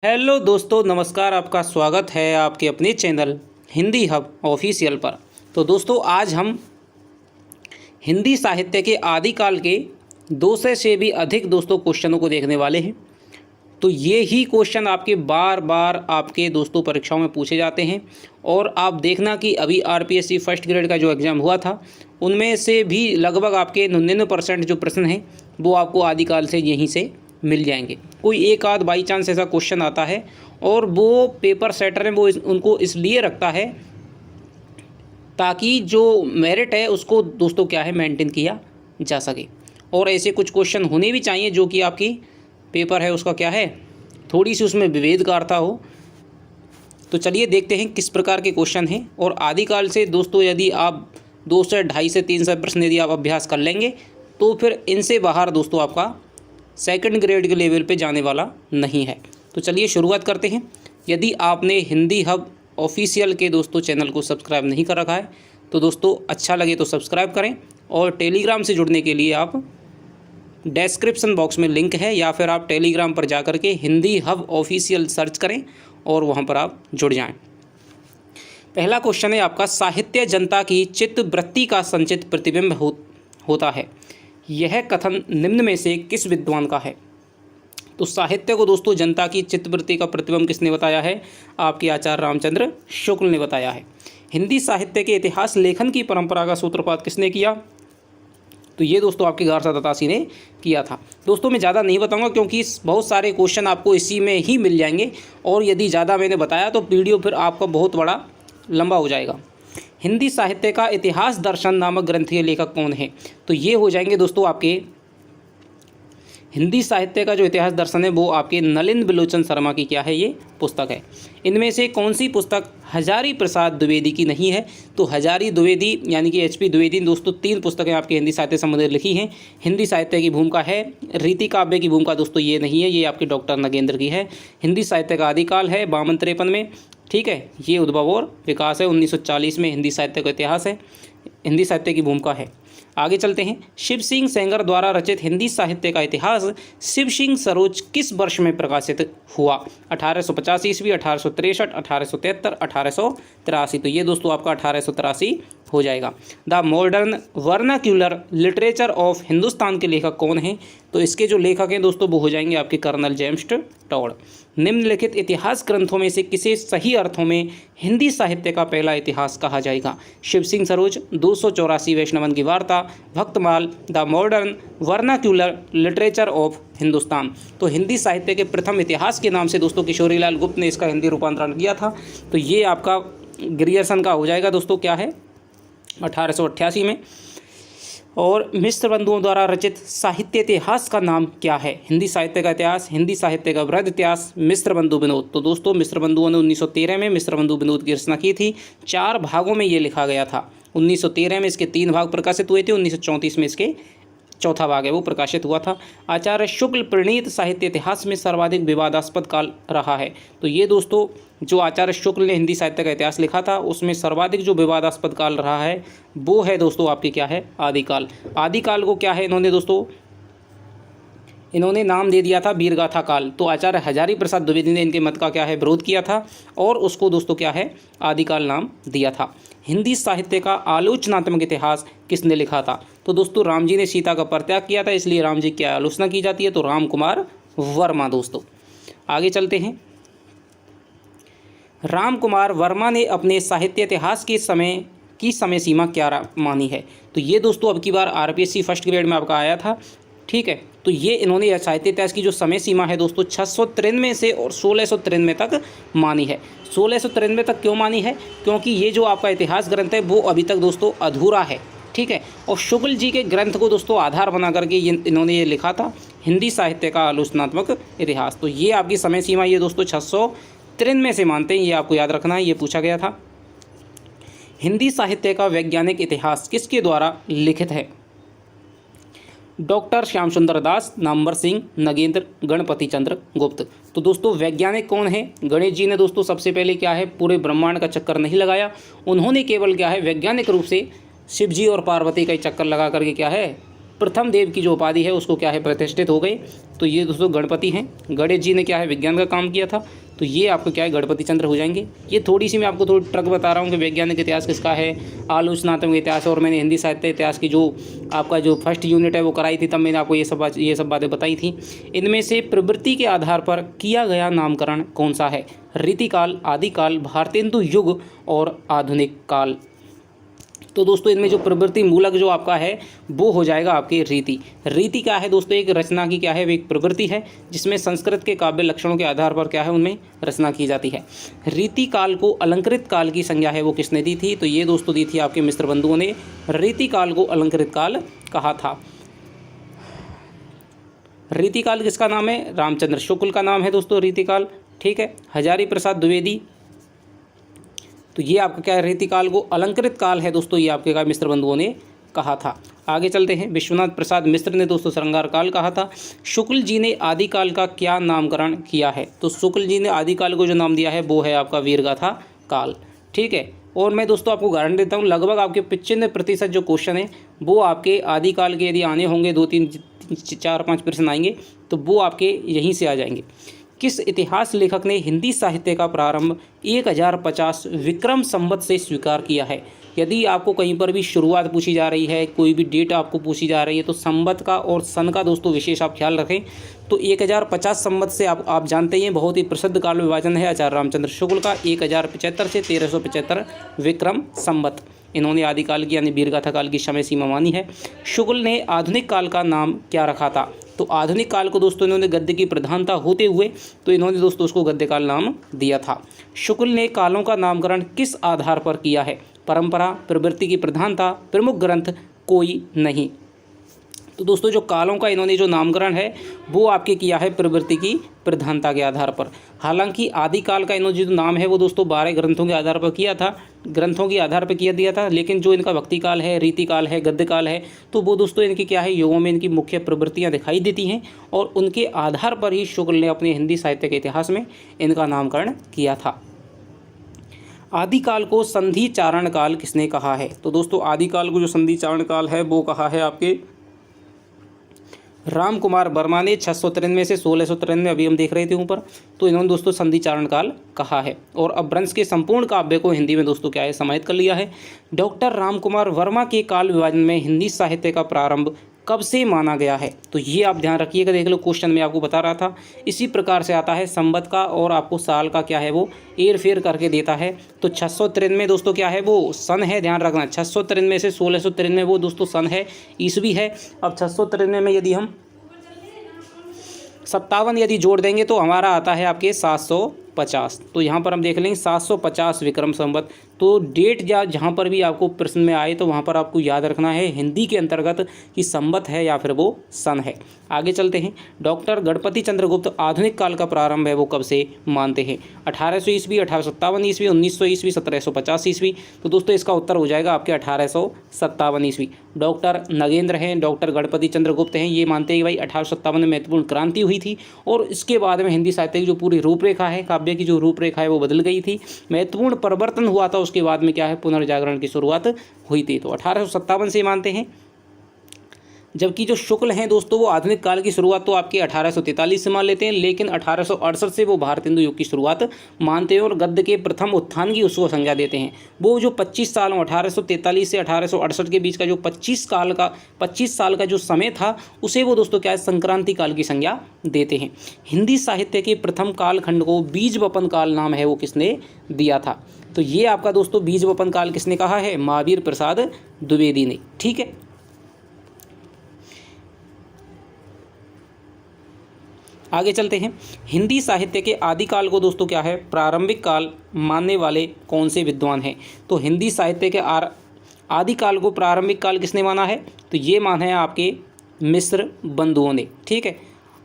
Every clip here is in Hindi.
हेलो दोस्तों, नमस्कार। आपका स्वागत है आपके अपने चैनल हिंदी हब ऑफिशियल पर। तो दोस्तों, आज हम हिंदी साहित्य के आदिकाल के 200 से भी अधिक दोस्तों क्वेश्चनों को देखने वाले हैं। तो ये ही क्वेश्चन आपके बार बार आपके दोस्तों परीक्षाओं में पूछे जाते हैं और आप देखना कि अभी आरपीएससी फर्स्ट ग्रेड का जो एग्ज़ाम हुआ था उनमें से भी लगभग आपके 99% जो प्रश्न हैं वो आपको आदिकाल से यहीं से मिल जाएंगे। कोई एक आध बाई चांस ऐसा क्वेश्चन आता है और वो पेपर सेटर है वो उनको इसलिए रखता है ताकि जो मेरिट है उसको दोस्तों क्या है मेंटेन किया जा सके। और ऐसे कुछ क्वेश्चन होने भी चाहिए जो कि आपकी पेपर है उसका क्या है थोड़ी सी उसमें विभेदकारता हो। तो चलिए देखते हैं किस प्रकार के क्वेश्चन हैं। और आदिकाल से दोस्तों यदि आप 200, 250 से 300 प्रश्न यदि आप अभ्यास कर लेंगे तो फिर इनसे बाहर दोस्तों आपका सेकंड ग्रेड के लेवल पे जाने वाला नहीं है। तो चलिए शुरुआत करते हैं। यदि आपने हिंदी हब ऑफिशियल के दोस्तों चैनल को सब्सक्राइब नहीं कर रखा है तो दोस्तों अच्छा लगे तो सब्सक्राइब करें। और टेलीग्राम से जुड़ने के लिए आप डिस्क्रिप्शन बॉक्स में लिंक है या फिर आप टेलीग्राम पर जा कर के हिंदी हब ऑफिशियल सर्च करें और वहाँ पर आप जुड़ जाएँ। पहला क्वेश्चन है आपका, साहित्य जनता की चित्तवृत्ति का संचित प्रतिबिंब होता है, यह कथन निम्न में से किस विद्वान का है? तो साहित्य को दोस्तों जनता की चित्तवृत्ति का प्रतिबिंब किसने बताया है? आपके आचार्य रामचंद्र शुक्ल ने बताया है। हिंदी साहित्य के इतिहास लेखन की परंपरा का सूत्रपात किसने किया? तो ये दोस्तों आपके गारसा दत्तासी ने किया था। दोस्तों मैं ज़्यादा नहीं बताऊंगा क्योंकि बहुत सारे क्वेश्चन आपको इसी में ही मिल जाएंगे और यदि ज़्यादा मैंने बताया तो वीडियो फिर आपका बहुत बड़ा लंबा हो जाएगा। हिंदी साहित्य का इतिहास दर्शन नामक ग्रंथीय लेखक कौन है? तो ये हो जाएंगे दोस्तों आपके हिंदी साहित्य का जो इतिहास दर्शन है वो आपके नलिन बिलोचन शर्मा की क्या है ये पुस्तक है। इनमें से कौन सी पुस्तक हजारी प्रसाद द्विवेदी की नहीं है? तो हजारी द्विवेदी यानी कि एचपी द्विवेदी दोस्तों 3 पुस्तकें आपके हिंदी साहित्य संबंधित लिखी हैं। हिंदी साहित्य की भूमिका है, रीति काव्य की भूमिका दोस्तों ये नहीं है, ये आपके डॉक्टर नगेंद्र की है। हिंदी साहित्य का आदिकाल है 52-53 में, ठीक है, ये उद्भव और विकास है 1940 में। हिंदी साहित्य का इतिहास है, हिंदी साहित्य की भूमिका है। आगे चलते हैं। शिव सिंह सेंगर द्वारा रचित हिंदी साहित्य का इतिहास शिव सिंह सरोज किस वर्ष में प्रकाशित हुआ? 1885 ईस्वी, 1863, 1873, 1883। तो ये दोस्तों आपका 1883 हो जाएगा। The modern vernacular literature of Hindustan के लेखक कौन हैं? तो इसके जो लेखक हैं दोस्तों वो हो जाएंगे आपके कर्नल जेम्स टॉड। निम्नलिखित इतिहास ग्रंथों में से किसे सही अर्थों में हिंदी साहित्य का पहला इतिहास कहा जाएगा? शिव सिंह सरोज, 284 वैष्णवन की वार्ता, Bhaktamal, the modern vernacular literature of Hindustan. तो हिंदी साहित्य के प्रथम इतिहास के नाम से दोस्तों किशोरीलाल गुप्त ने इसका हिंदी रूपांतरण किया था। तो ये आपका ग्रियर्सन का हो जाएगा दोस्तों क्या है 1888 में। और मिश्र बंधुओं द्वारा रचित साहित्य इतिहास का नाम क्या है? हिंदी साहित्य का इतिहास, हिंदी साहित्य का वृहद इतिहास, मिश्र बंधु विनोद। तो दोस्तों मिश्र बंधुओं ने 1913 में मिश्र बंधु विनोद की रचना की थी। 4 भागों में ये लिखा गया था। 1913 में इसके 3 भाग प्रकाशित हुए थे, 1934 में इसके चौथा भाग है वो प्रकाशित हुआ था। आचार्य शुक्ल प्रणीत साहित्य इतिहास में सर्वाधिक विवादास्पद काल रहा है। तो ये दोस्तों जो आचार्य शुक्ल ने हिंदी साहित्य का इतिहास लिखा था उसमें सर्वाधिक जो विवादास्पद काल रहा है वो है दोस्तों आपके क्या है आदिकाल। आदिकाल को क्या है इन्होंने दोस्तों इन्होंने नाम दे दिया था वीरगाथा काल। तो आचार्य हजारी प्रसाद द्विवेदी ने इनके मत का क्या है विरोध किया था और उसको दोस्तों क्या है आदिकाल नाम दिया था। हिंदी साहित्य का आलोचनात्मक इतिहास किसने लिखा था? तो दोस्तों राम जी ने सीता का परित्याग किया था इसलिए राम जी की आलोचना की जाती है, तो राम कुमार वर्मा दोस्तों। आगे चलते हैं। राम कुमार वर्मा ने अपने साहित्य इतिहास के समय सीमा क्या मानी है? तो ये दोस्तों अब की बार आरपीएससी फर्स्ट ग्रेड में आपका आया था, ठीक है। तो ये इन्होंने साहित्य इतिहास की जो समय सीमा है दोस्तों 693 से और 1693 तक मानी है। 1693 तक क्यों मानी है? क्योंकि ये जो आपका इतिहास ग्रंथ है वो अभी तक दोस्तों अधूरा है, ठीक है। और शुक्ल जी के ग्रंथ को दोस्तों आधार बना करके इन्होंने ये लिखा था हिंदी साहित्य का आलोचनात्मक इतिहास। तो ये आपकी समय सीमा ये दोस्तों 693 से मानते हैं, ये आपको याद रखना है, ये पूछा गया था। हिंदी साहित्य का वैज्ञानिक इतिहास किसके द्वारा लिखित है? डॉक्टर श्याम सुंदर दास, नामवर सिंह, नगेंद्र, गणपति चंद्र गुप्त। तो दोस्तों वैज्ञानिक कौन है? गणेश जी ने दोस्तों सबसे पहले क्या है पूरे ब्रह्मांड का चक्कर नहीं लगाया, उन्होंने केवल क्या है वैज्ञानिक रूप से शिव जी और पार्वती का ही चक्कर लगा करके क्या है प्रथम देव की जो उपाधि है उसको क्या है प्रतिष्ठित हो गई। तो ये दोस्तों गणपति हैं। गणेश जी ने क्या है विज्ञान का काम किया था, तो ये आपको क्या है गणपति चंद्र हो जाएंगे। ये थोड़ी सी मैं आपको थोड़ी ट्रक बता रहा हूँ कि वैज्ञानिक इतिहास किसका है, आलोचनात्मक इतिहास, और मैंने हिंदी साहित्य इतिहास की जो आपका जो फर्स्ट यूनिट है वो कराई थी, तब मैंने आपको ये सब बातें बताई थी। इनमें से प्रवृत्ति के आधार पर किया गया नामकरण कौन सा है? रीतिकाल, आदिकाल, भारतेंदु युग और आधुनिक काल। तो दोस्तों इनमें जो प्रवृत्ति मूलक जो आपका है वो हो जाएगा आपकी रीति। रीति क्या है दोस्तों? एक रचना की क्या है, एक प्रवृत्ति है जिसमें संस्कृत के काव्य लक्षणों के आधार पर क्या है उनमें रचना की जाती है। रीति काल को अलंकृत काल की संज्ञा है वो किसने दी थी? तो ये दोस्तों दी थी आपके मिस्र बंधुओं ने। रीति काल को अलंकृत काल कहा था। रीतिकाल किसका नाम है? रामचंद्र शुक्ल का नाम है दोस्तों रीतिकाल। ठीक है, हजारी प्रसाद द्विवेदी, तो ये आपका क्या है रीतिकाल को अलंकृत काल है दोस्तों, ये आपके क्या मिस्र बंधुओं ने कहा था। आगे चलते हैं। विश्वनाथ प्रसाद मिश्र ने दोस्तों श्रृंगार काल कहा था। शुक्ल जी ने आदिकाल का क्या नामकरण किया है? तो शुक्ल जी ने आदिकाल को जो नाम दिया है वो है आपका वीरगाथा काल। ठीक है, और मैं दोस्तों आपको गारंटी देता हूँ लगभग आपके 95% जो क्वेश्चन है वो आपके आदिकाल के यदि आने होंगे, 2-3 4-5 प्रश्न आएंगे तो वो आपके यहीं से आ जाएंगे। किस इतिहास लेखक ने हिंदी साहित्य का प्रारंभ 1050 विक्रम संवत से स्वीकार किया है? यदि आपको कहीं पर भी शुरुआत पूछी जा रही है, कोई भी डेट आपको पूछी जा रही है, तो संवत का और सन का दोस्तों विशेष आप ख्याल रखें। तो 1050 संवत से आप जानते हैं बहुत ही प्रसिद्ध काल विभाजन है आचार्य रामचंद्र शुक्ल का। 1075 से 1375 विक्रम संवत इन्होंने आदिकाल की यानी वीरगाथा काल की समय सीमा मानी है। शुक्ल ने आधुनिक काल का नाम क्या रखा था? तो आधुनिक काल को दोस्तों इन्होंने गद्य की प्रधानता होते हुए तो इन्होंने दोस्तों उसको गद्य काल नाम दिया था। शुक्ल ने कालों का नामकरण किस आधार पर किया है? परंपरा, प्रवृत्ति की प्रधानता, प्रमुख ग्रंथ, कोई नहीं। तो दोस्तों जो कालों का इन्होंने जो नामकरण है वो आपके किया है प्रवृत्ति की प्रधानता के आधार पर। हालांकि आदिकाल का इन्होंने जो नाम है वो दोस्तों 12 ग्रंथों के आधार पर किया था, ग्रंथों के आधार पर किया दिया था। लेकिन जो इनका भक्ति काल है, रीति काल है, गद्य काल है, तो वो दोस्तों इनकी क्या है युगों में इनकी मुख्य प्रवृत्तियाँ दिखाई देती हैं और उनके आधार पर ही शुक्ल ने अपने हिंदी साहित्य के इतिहास में इनका नामकरण किया था। आदिकाल को संधि चारण काल किसने कहा है? तो दोस्तों आदिकाल को जो संधि चारण काल है वो कहा है आपके राम कुमार वर्मा ने 693 से 1693 अभी हम देख रहे थे ऊपर, तो इन्होंने दोस्तों संधि चारण काल कहा है। और अपभ्रंश के संपूर्ण काव्य को हिंदी में दोस्तों क्या है समाहित कर लिया है। डॉक्टर राम कुमार वर्मा के काल विभाजन में हिंदी साहित्य का प्रारंभ कब से माना गया है? तो ये आप ध्यान रखिएगा, देख लो क्वेश्चन में आपको बता रहा था इसी प्रकार से आता है संवत का और आपको साल का क्या है वो एयर फेयर करके देता है। तो 693 दोस्तों क्या है वो सन है, ध्यान रखना 693 से 1693 वो दोस्तों सन है, ईस्वी है। अब 693 में यदि हम 57 यदि जोड़ देंगे तो हमारा आता है आपके 750। तो यहाँ पर हम देख लेंगे 750 विक्रम संवत। तो डेट या जहाँ पर भी आपको प्रश्न में आए तो वहाँ पर आपको याद रखना है हिंदी के अंतर्गत कि संवत है या फिर वो सन है। आगे चलते हैं। डॉक्टर गणपति चंद्रगुप्त आधुनिक काल का प्रारंभ है वो कब से मानते हैं? 1800 ईस्वी, 1857 ईस्वी, 1900 ईस्वी, 1750 ईस्वी। तो दोस्तों इसका उत्तर हो जाएगा आपके 1857 ईस्वी। डॉक्टर नगेंद्र हैं, डॉक्टर गणपति चंद्रगुप्त हैं, ये मानते हैं कि भाई 1857 में महत्वपूर्ण क्रांति हुई थी और इसके बाद में हिंदी साहित्य की जो पूरी रूपरेखा है, काव्य की जो रूपरेखा है वो बदल गई थी, महत्वपूर्ण परिवर्तन हुआ था। उसके बाद में क्या है पुनर्जागरण की शुरुआत हुई थी। तो 1857 से मानते हैं। जबकि जो शुक्ल हैं दोस्तों वो आधुनिक काल की शुरुआत तो आपके 1843 से मान लेते हैं, लेकिन 1868 से वो भारतेंदु युग की शुरुआत मानते हैं और गद्य के प्रथम उत्थान की उसको संज्ञा देते हैं। वो जो 25 साल 1843 से 1868 के बीच का जो 25 साल का जो समय था उसे वो दोस्तों क्या है संक्रांति काल की संज्ञा देते हैं। हिंदी साहित्य के प्रथम कालखंड को बीज वपन काल नाम है वो किसने दिया था? तो ये आपका दोस्तों बीज वपन काल किसने कहा है? महावीर प्रसाद द्विवेदी ने। ठीक है, आगे चलते हैं। हिंदी साहित्य के आदिकाल को दोस्तों क्या है प्रारंभिक काल मानने वाले कौन से विद्वान हैं? तो हिंदी साहित्य के आदिकाल को प्रारंभिक काल किसने माना है? तो ये माना है आपके मिस्र बंधुओं ने। ठीक है,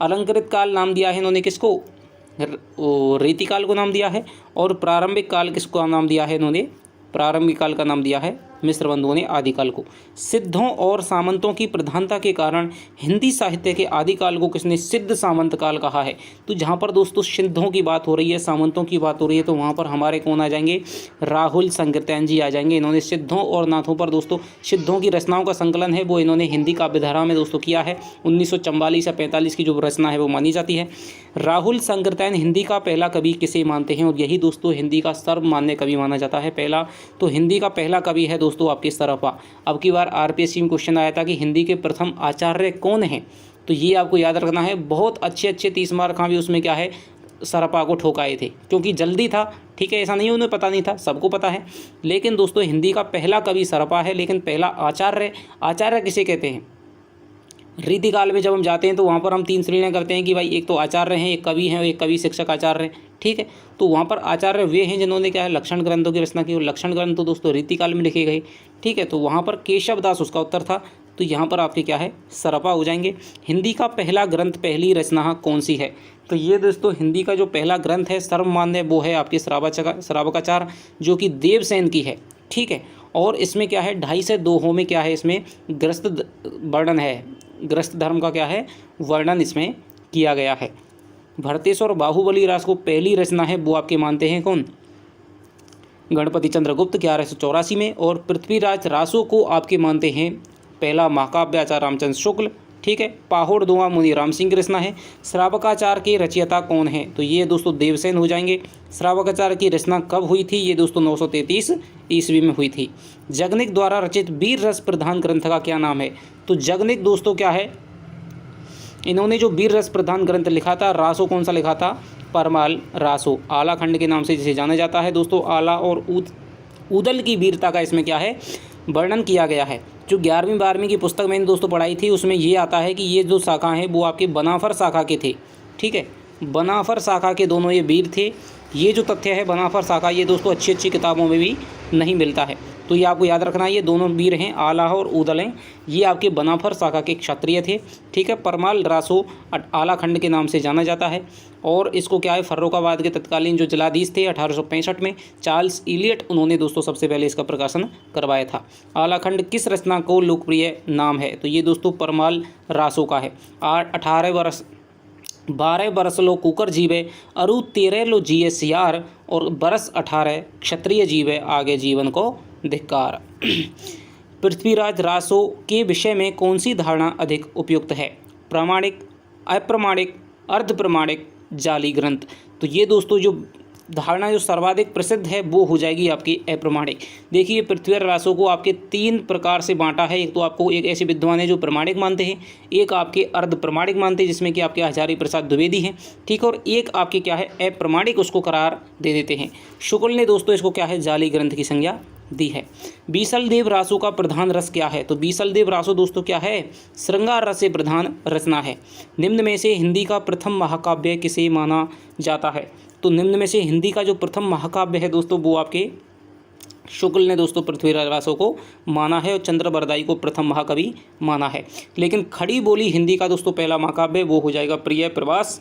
अलंकृत काल नाम दिया है इन्होंने किसको? रीतिकाल को नाम दिया है। और प्रारंभिक काल किसको नाम दिया है इन्होंने? प्रारंभिक काल का नाम दिया है मिश्र बंधुओं ने आदिकाल को। सिद्धों और सामंतों की प्रधानता के कारण हिंदी साहित्य के आदिकाल को किसने सिद्ध सामंत काल कहा है। तो जहाँ पर दोस्तों सिद्धों की बात हो रही है, सामंतों की बात हो रही है, तो वहाँ पर हमारे कौन आ जाएंगे, राहुल संकृत्यायन जी आ जाएंगे। इन्होंने सिद्धों और नाथों पर दोस्तों, सिद्धों की रचनाओं का संकलन है वो इन्होंने हिंदी काव्यधारा में दोस्तों किया है। 1944 या 45 की जो रचना है वो मानी जाती है। राहुल संकृत्यायन हिंदी का पहला कवि किसे मानते हैं, और यही दोस्तों हिंदी का सर्वमान्य कवि माना जाता है पहला। तो हिंदी का पहला कवि है दोस्तों आपके सरपा। अब की बार आरपीएससी में क्वेश्चन आया था कि हिंदी के प्रथम आचार्य कौन हैं, तो ये आपको याद रखना है। बहुत अच्छे 30 मार्क का भी उसमें क्या है, सरपा को ठोकाए थे, क्योंकि जल्दी था, ठीक है, ऐसा नहीं उन्हें पता नहीं था, सबको पता है। लेकिन दोस्तों हिंदी का पहला कवि सरपा है, लेकिन पहला आचार्य किसे कहते हैं। रीतिकाल में जब हम जाते हैं तो वहाँ पर हम 3 श्रेणियाँ करते हैं कि भाई एक तो आचार्य हैं, एक कवि हैं और एक कवि शिक्षक आचार्य हैं, ठीक है। तो वहाँ पर आचार्य वे हैं जिन्होंने क्या है, लक्षण ग्रंथों की रचना की, और लक्षण ग्रंथ तो दोस्तों रीतिकाल में लिखे गए, ठीक है। तो वहाँ पर केशव दास उसका उत्तर था, तो यहाँ पर आपके क्या है, सरपा हो जाएंगे। हिंदी का पहला ग्रंथ, पहली रचना कौन सी है, तो ये दोस्तों हिंदी का जो पहला ग्रंथ है सर्वमान्य वो है आपकी श्रावकाचार, जो कि देवसेन की है, ठीक है। और इसमें क्या है, 2.5 से 2 में क्या है, इसमें ग्रस्त वर्णन है, ग्रस्त धर्म का क्या है, वर्णन इसमें किया गया है। भरतेश्वर बाहुबली रास को पहली रचना है वो आपके मानते हैं कौन, गणपति चंद्रगुप्त 1184 में। और पृथ्वीराज रासो को आपके मानते हैं पहला महाकाव्य आचार्य रामचंद्र शुक्ल, ठीक है। पाहोड़ दुआ मुनि राम सिंह की रचना है। श्रावकाचार के रचयिता कौन है, तो ये दोस्तों देवसेन हो जाएंगे। श्रावकाचार की रचना कब हुई थी, ये दोस्तों 933 ईस्वी में हुई थी। जगनिक द्वारा रचित वीर रस प्रधान ग्रंथ का क्या नाम है, तो जगनिक दोस्तों क्या है, इन्होंने जो वीर रस प्रधान ग्रंथ लिखा था, रासो कौन सा लिखा था, परमाल रासो, आला खंड के नाम से जिसे जाना जाता है दोस्तों। आला और उदल की वीरता का इसमें क्या है, वर्णन किया गया है। जो 11वीं 12वीं की पुस्तक मैंने दोस्तों पढ़ाई थी उसमें ये आता है कि ये जो शाखा हैं वो आपके बनाफर शाखा के थे, ठीक है। बनाफर शाखा के दोनों ये वीर थे। ये जो तथ्य है बनाफर शाखा, ये दोस्तों अच्छी किताबों में भी नहीं मिलता है, तो ये आपको याद रखना है। ये दोनों वीर हैं, आला और उदल हैं, ये आपके बनाफर शाखा के क्षत्रिय थे, ठीक है। परमाल रासो आला खंड के नाम से जाना जाता है। और इसको क्या है, फर्रुखाबाद के तत्कालीन जो जिलाधीश थे 1865 में चार्ल्स इलियट, उन्होंने दोस्तों सबसे पहले इसका प्रकाशन करवाया था। आला खंड किस रचना को लोकप्रिय नाम है, तो ये दोस्तों परमाल रासो का है। 12 बरस लो कुकर जीवे, अरु 13 लो जिये सियार, और बरस 18 क्षत्रिय जीवे, आगे जीवन को धिक्कार। पृथ्वीराज रासो के विषय में कौन सी धारणा अधिक उपयुक्त है, प्रामाणिक, अप्रमाणिक, अर्धप्रमाणिक, जाली ग्रंथ। तो ये दोस्तों जो धारणा जो सर्वाधिक प्रसिद्ध है वो हो जाएगी आपकी अप्रमाणिक। देखिए पृथ्वीराज रासो को आपके 3 प्रकार से बांटा है। एक तो आपको एक ऐसे विद्वान है जो प्रमाणिक मानते हैं, एक आपके अर्ध प्रमाणिक मानते हैं जिसमें कि आपके हजारी प्रसाद द्विवेदी हैं, ठीक है, और एक आपके क्या है अप्रमाणिक, उसको करार दे देते हैं। शुक्ल ने दोस्तों इसको क्या है, जाली ग्रंथ की संज्ञा दी है। बीसलदेव रासो का प्रधान रस क्या है, तो बीसलदेव रासो दोस्तों क्या है, श्रृंगार रस से प्रधान रचना है। निम्न में से हिंदी का प्रथम महाकाव्य किसे माना जाता है, तो निम्न में से हिंदी का जो प्रथम महाकाव्य है दोस्तों वो आपके शुक्ल ने दोस्तों पृथ्वीराज रासो को माना है और चंद्रबरदाई को प्रथम महाकवि माना है। लेकिन खड़ी बोली हिंदी का दोस्तों पहला महाकाव्य वो हो जाएगा प्रिय प्रवास,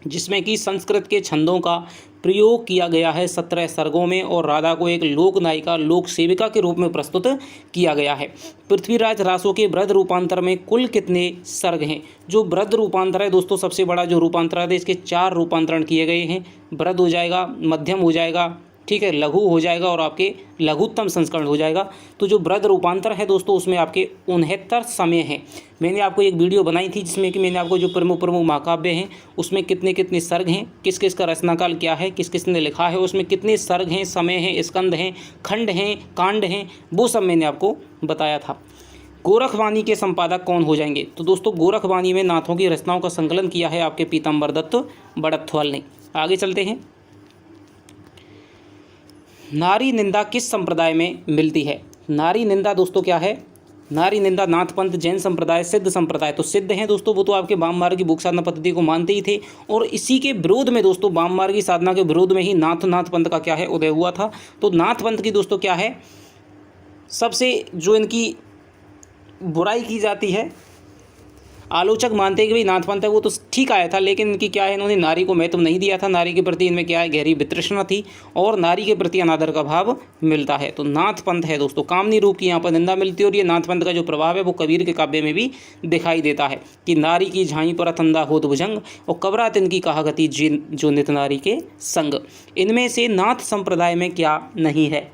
जिसमें कि संस्कृत के छंदों का प्रयोग किया गया है 17 सर्गों में, और राधा को एक लोक नायिका, लोक सेविका के रूप में प्रस्तुत किया गया है। पृथ्वीराज रासो के वृद्ध रूपांतर में कुल कितने सर्ग हैं, जो वृद्ध रूपांतर है दोस्तों सबसे बड़ा जो रूपांतर है इसके 4 रूपांतरण किए गए हैं। वृद्ध हो जाएगा, मध्यम हो जाएगा, ठीक है, लघु हो जाएगा और आपके लघुत्तम संस्करण हो जाएगा। तो जो वृद्ध रूपांतर है दोस्तों उसमें आपके 69 समय हैं। मैंने आपको एक वीडियो बनाई थी जिसमें कि मैंने आपको जो प्रमुख महाकाव्य हैं उसमें कितने कितने सर्ग हैं, किस किस का रचनाकाल क्या है, किस किस ने लिखा है, उसमें कितने सर्ग हैं, समय हैं, स्कंद हैं, खंड हैं, कांड हैं, वो सब मैंने आपको बताया था। गोरखवाणी के संपादक कौन हो जाएंगे, तो दोस्तों गोरखवाणी में नाथों की रचनाओं का संकलन किया है आपके पीताम्बर दत्त बड़थवाल ने। आगे चलते हैं। नारी निंदा किस संप्रदाय में मिलती है, नारी निंदा दोस्तों क्या है, नारी निंदा नाथ पंथ, जैन संप्रदाय, सिद्ध संप्रदाय। तो सिद्ध हैं दोस्तों वो तो आपके वाम मार्ग की भूख साधना पद्धति को मानते ही थे, और इसी के विरोध में दोस्तों वाम मार्ग की साधना के विरोध में ही नाथ पंथ का क्या है उदय हुआ था। तो नाथ पंथ की दोस्तों क्या है, सबसे जो इनकी बुराई की जाती है आलोचक मानते हैं कि भाई नाथ पंथ है वो तो ठीक आया था, लेकिन इनकी क्या है, इन्होंने नारी को महत्व नहीं दिया था, नारी के प्रति इनमें क्या है, गहरी वितृष्णा थी और नारी के प्रति अनादर का भाव मिलता है। तो नाथ पंथ है दोस्तों, कामनी रूप की यहाँ पर निंदा मिलती है और ये नाथ पंथ का जो प्रभाव है वो कबीर के काव्य में भी दिखाई देता है कि नारी की झाई पर अंधा होत भुजंग और कबरात इनकी कहा गति जो नित नारी के संग। इनमें से नाथ संप्रदाय में क्या नहीं है?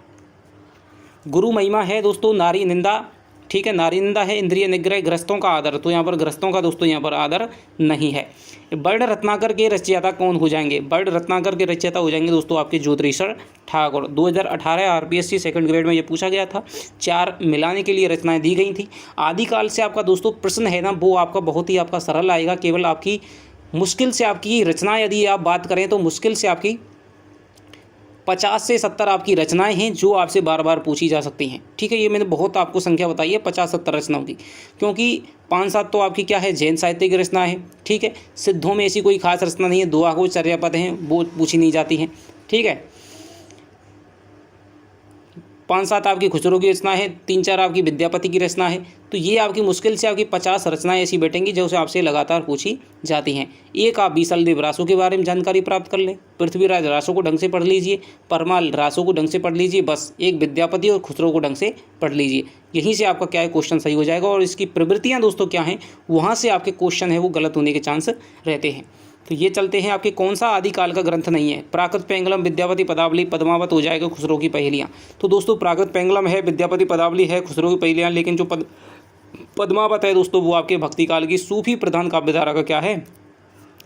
गुरु महिमा है दोस्तों, नारी निंदा, ठीक है, नारी निंदा है, इंद्रिय निग्रह, ग्रस्तों का आदर, तो यहाँ पर ग्रस्तों का दोस्तों यहाँ पर आदर नहीं है। बर्ण रत्नाकर के रचयिता कौन हो जाएंगे? बर्ण रत्नाकर के रचयिता हो जाएंगे दोस्तों आपके ज्योतिषर ठाकुर। 2018 आरपीएससी सेकंड ग्रेड में ये पूछा गया था, 4 मिलाने के लिए रचनाएं दी गई थी। आदिकाल से आपका दोस्तों प्रश्न है ना, वो आपका बहुत ही आपका सरल आएगा, केवल आपकी मुश्किल से आपकी रचना यदि आप बात करें तो मुश्किल से आपकी 50 से 70 आपकी रचनाएं हैं जो आपसे बार बार पूछी जा सकती हैं, ठीक है। ये मैंने बहुत आपको संख्या बताई है 50-70 रचनाओं की, क्योंकि 5-7 तो आपकी क्या है, जैन साहित्य की रचना है, ठीक है। सिद्धों में ऐसी कोई खास रचना नहीं है, 2 आगो चर्यापद हैं वो पूछी नहीं जाती हैं, ठीक है। 5-7 आपकी खुसरो की रचना है, 3-4 आपकी विद्यापति की रचना है। तो ये आपकी मुश्किल से आपकी 50 रचनाएं ऐसी बैठेंगी जो आपसे लगातार पूछी जाती हैं। एक आप बीसलदेव रासों के बारे में जानकारी प्राप्त कर लें, पृथ्वीराज रासों को ढंग से पढ़ लीजिए, परमाल रासों को ढंग से पढ़ लीजिए, बस एक विद्यापति और खुसरो को ढंग से पढ़ लीजिए, यहीं से आपका क्या है, क्वेश्चन सही हो जाएगा। और इसकी प्रवृत्तियाँ दोस्तों क्या हैं, वहाँ से आपके क्वेश्चन है वो गलत होने के चांस रहते हैं। तो ये चलते हैं आपके कौन सा आदिकाल का ग्रंथ नहीं है? प्राकृत पेंगलम, विद्यापति पदावली, पद्मावत हो जाएगा, खुसरो की पहेलियाँ। तो दोस्तों प्राकृत पेंगलम है, विद्यापति पदावली है, खुसरो की पहेलियाँ, लेकिन जो पद्मावत है दोस्तों वो आपके भक्ति काल की सूफी प्रधान काव्यधारा का क्या है,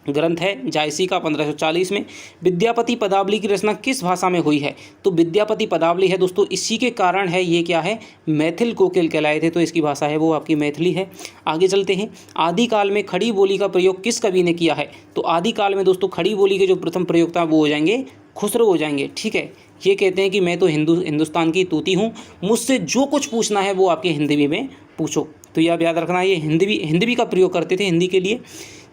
ग्रंथ है, जायसी का 1540 में। विद्यापति पदावली की रचना किस भाषा में हुई है? तो विद्यापति पदावली है दोस्तों, इसी के कारण है ये क्या है, मैथिल कोकिल कहलाए थे, तो इसकी भाषा है वो आपकी मैथिली है। आगे चलते हैं, आदिकाल में खड़ी बोली का प्रयोग किस कवि ने किया है? तो आदिकाल में दोस्तों खड़ी बोली के जो प्रथम प्रयोक्ता वो हो जाएंगे खुसरो हो जाएंगे, ठीक है। ये कहते हैं कि मैं तो हिंदुस्तान की तूती हूँ, मुझसे जो कुछ पूछना है वो आपके हिंदवी में पूछो। तो यह याद रखना, ये हिंदवी का प्रयोग करते थे हिंदी के लिए।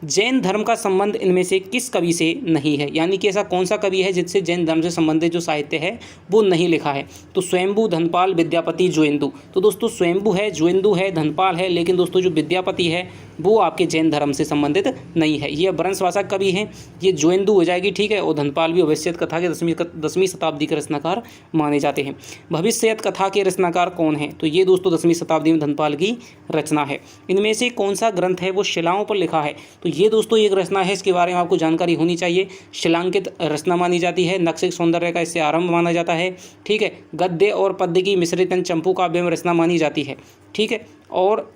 जैन धर्म का संबंध इनमें से किस कवि से नहीं है? यानी कि ऐसा कौन सा कवि है जिससे जैन धर्म से संबंधित जो साहित्य है वो नहीं लिखा है? तो स्वयंभू, धनपाल, विद्यापति, जोइंदु। तो दोस्तों स्वयंभू है, जोइंदु है, धनपाल है, लेकिन दोस्तों जो विद्यापति है वो आपके जैन धर्म से संबंधित नहीं है। ये अपभ्रंशवाचक कवि हैं, ये जोइंदु हो जाएगी, ठीक है। और धनपाल भी अभविष्यत कथा के 10वीं शताब्दी के रचनाकार माने जाते हैं। भविष्यत कथा के रचनाकार कौन है? तो ये दोस्तों 10वीं शताब्दी में धनपाल की रचना है। इनमें से कौन सा ग्रंथ है वो शिलाओं पर लिखा है? तो ये दोस्तों एक रचना है, इसके बारे में आपको जानकारी होनी चाहिए। शिलांकित रचना मानी जाती है, नक्शिक सौंदर्य का इससे आरंभ माना जाता है, ठीक है। गद्य और पद्य की मिश्रित चंपू काव्य में रचना मानी जाती है, ठीक है। और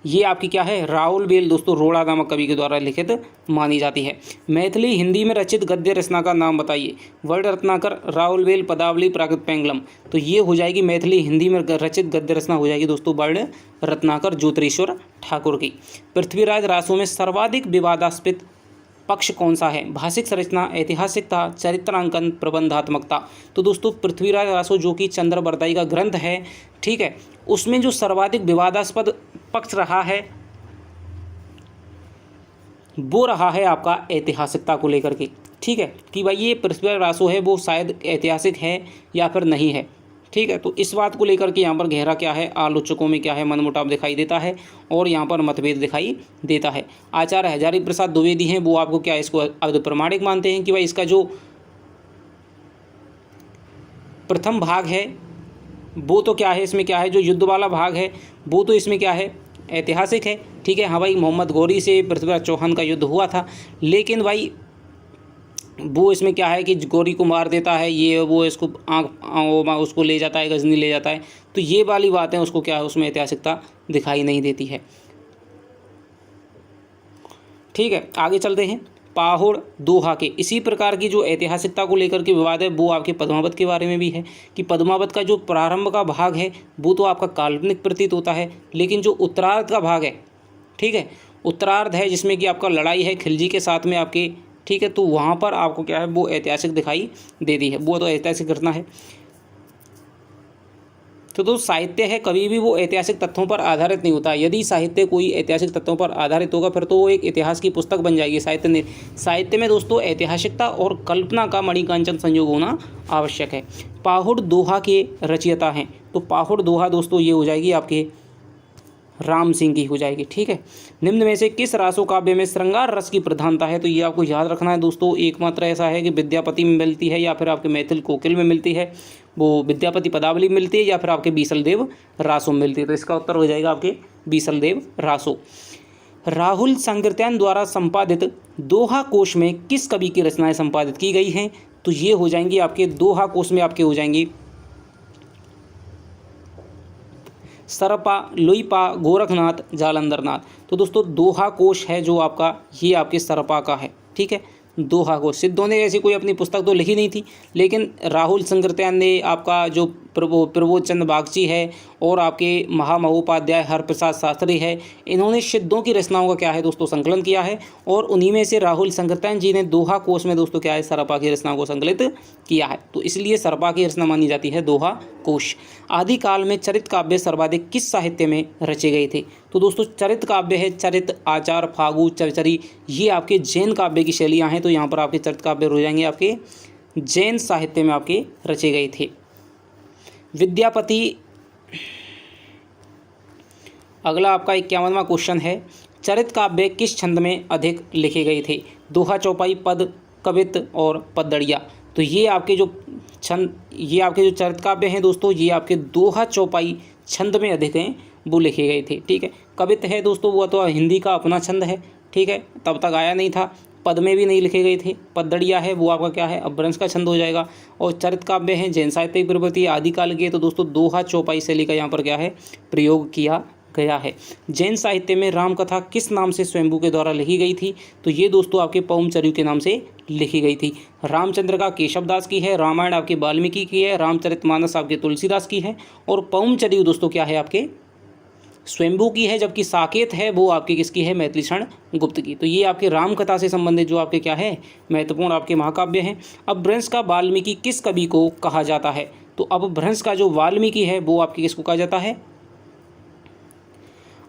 ये आपकी क्या है, राउल बेल दोस्तों रोड़ा नामक कवि के द्वारा लिखित मानी जाती है। मैथिली हिंदी में रचित गद्य रचना का नाम बताइए? वर्ण रत्नाकर, राउल बेल, पदावली, प्राकृत पेंगलम। तो ये हो जाएगी मैथिली हिंदी में रचित गद्य रचना हो जाएगी दोस्तों वर्ण रत्नाकर ज्योतिषर ठाकुर की। पृथ्वीराज रासों में सर्वाधिक विवादास्पद पक्ष कौन सा है? भाषिक संरचना, ऐतिहासिकता, चरित्रांकन, प्रबंधात्मकता। तो दोस्तों पृथ्वीराज रासो जो कि चंद्रबरदाई का ग्रंथ है, ठीक है, उसमें जो सर्वाधिक विवादास्पद पक्ष रहा है वो रहा है आपका ऐतिहासिकता को लेकर के, ठीक है, कि भाई ये पृथ्वीराज रासो है वो शायद ऐतिहासिक है या फिर नहीं है, ठीक है। तो इस बात को लेकर के यहाँ पर गहरा क्या है, आलोचकों में क्या है, मनमुटाव दिखाई देता है और यहाँ पर मतभेद दिखाई देता है। आचार्य हजारी प्रसाद द्विवेदी हैं वो आपको क्या इसको अर्ध प्रमाणिक मानते हैं कि भाई इसका जो प्रथम भाग है वो तो क्या है, इसमें क्या है, जो युद्ध वाला भाग है वो तो इसमें क्या है, ऐतिहासिक है, ठीक है। हाँ भाई मोहम्मद गौरी से पृथ्वीराज चौहान का युद्ध हुआ था, लेकिन भाई वो इसमें क्या है कि गौरी को मार देता है, ये वो इसको उसको ले जाता है, गजनी ले जाता है, तो ये वाली बातें उसको क्या है, उसमें ऐतिहासिकता दिखाई नहीं देती है, ठीक है। आगे चलते हैं, पाहुड़ दोहा के इसी प्रकार की जो ऐतिहासिकता को लेकर के विवाद है वो आपके पद्मावत के बारे में भी है कि पद्मावत का जो प्रारंभ का भाग है वो तो आपका काल्पनिक प्रतीत होता है, लेकिन जो उत्तरार्ध का भाग है, ठीक है, उत्तरार्ध है जिसमें कि आपका लड़ाई है खिलजी के साथ में आपके, ठीक है, तो वहाँ पर आपको क्या है वो ऐतिहासिक दिखाई देती है, वो तो ऐतिहासिक घटना है। तो साहित्य है कभी भी वो ऐतिहासिक तथ्यों पर आधारित नहीं होता। यदि साहित्य कोई ऐतिहासिक तथ्यों पर आधारित होगा फिर तो वो एक इतिहास की पुस्तक बन जाएगी। साहित्य में दोस्तों ऐतिहासिकता और कल्पना का मणिकांचन संयोग होना आवश्यक है। पाहुड़ दोहा के रचयिता हैं, तो पाहुड़ दोहा दोस्तों ये हो जाएगी आपके राम सिंह की हो जाएगी। ठीक है, निम्न में से किस रासो काव्य में श्रृंगार रस की प्रधानता है? तो ये आपको याद रखना है दोस्तों, एकमात्र ऐसा है कि विद्यापति में मिलती है या फिर आपके मैथिल कोकिल में मिलती है, वो विद्यापति पदावली में मिलती है या फिर आपके बीसलदेव रासो में मिलती है। तो इसका उत्तर हो जाएगा आपके बीसलदेव रासो। राहुल संकीर्तन द्वारा संपादित दोहा कोश में किस कवि की रचनाएं संपादित की गई हैं? तो ये हो जाएंगी आपके दोहा कोश में आपके हो जाएंगी सरपा, लुईपा, गोरखनाथ, जालंधरनाथ। तो दोस्तों दोहा कोश है जो आपका, ये आपके सरपा का है। ठीक है, दोहा कोश। सिद्धों ने ऐसी कोई अपनी पुस्तक तो लिखी नहीं थी, लेकिन राहुल संकीर्तन ने आपका जो प्रबोध चंद्र बागची है और आपके महामहोपाध्याय हरप्रसाद शास्त्री है, इन्होंने सिद्धों की रचनाओं का क्या है दोस्तों संकलन किया है, और उन्हीं में से राहुल संकीर्तन जी ने दोहा कोश में दोस्तों क्या है सरपा की रचनाओं को संकलित किया है। तो इसलिए सरपा की रचना मानी जाती है दोहा कोश। आदिकाल में चरित काव्य सर्वाधिक किस साहित्य में रचे गए थे? तो दोस्तों चरित काव्य है चरित, आचार, फागु, चरचरी, ये आपके जैन काव्य की शैलियाँ हैं। तो यहाँ पर आपके चरित काव्य हो जाएंगे आपके जैन साहित्य में आपके रचे गए थे। विद्यापति, अगला आपका 51वां क्वेश्चन है, चरित काव्य किस छंद में अधिक लिखे गए थे? दोहा, चौपाई, पद, कवित्त और पद्दड़िया। तो ये आपके जो छंद, ये आपके जो चरित काव्य हैं दोस्तों, ये आपके दोहा चौपाई छंद में अधिक हैं, वो लिखे गए थे। ठीक है, कवित्त है दोस्तों वो तो हिंदी का अपना छंद है। ठीक है, तब तक आया नहीं था। पद में भी नहीं लिखे गए थे। पद्दड़िया है वो आपका क्या है, अपभ्रंश का छंद हो जाएगा। और चरित काव्य है जैन साहित्य की प्रवृत्ति आदिकाल की है। तो दोस्तों दोहा चौपाई शैली का यहाँ पर क्या है प्रयोग किया गया है। जैन साहित्य में रामकथा किस नाम से स्वयंभू के द्वारा लिखी गई थी? तो ये दोस्तों आपके पौमचर्यु के नाम से लिखी गई थी। रामचंद्र का केशवदास की है, रामायण आपके वाल्मीकि की है, रामचरितमानस आपके तुलसीदास की है, और पौमचर्यु दोस्तों क्या है आपके स्वयंभू की है, जबकि साकेत है वो आपकी किसकी है, मैथिलीषण गुप्त की। तो ये आपके रामकथा से संबंधित जो आपके क्या है महत्वपूर्ण आपके महाकाव्य हैं। अपभ्रंश का वाल्मीकि किस कवि को कहा जाता है? तो अपभ्रंश का जो वाल्मीकि है वो आपके किसको कहा जाता है?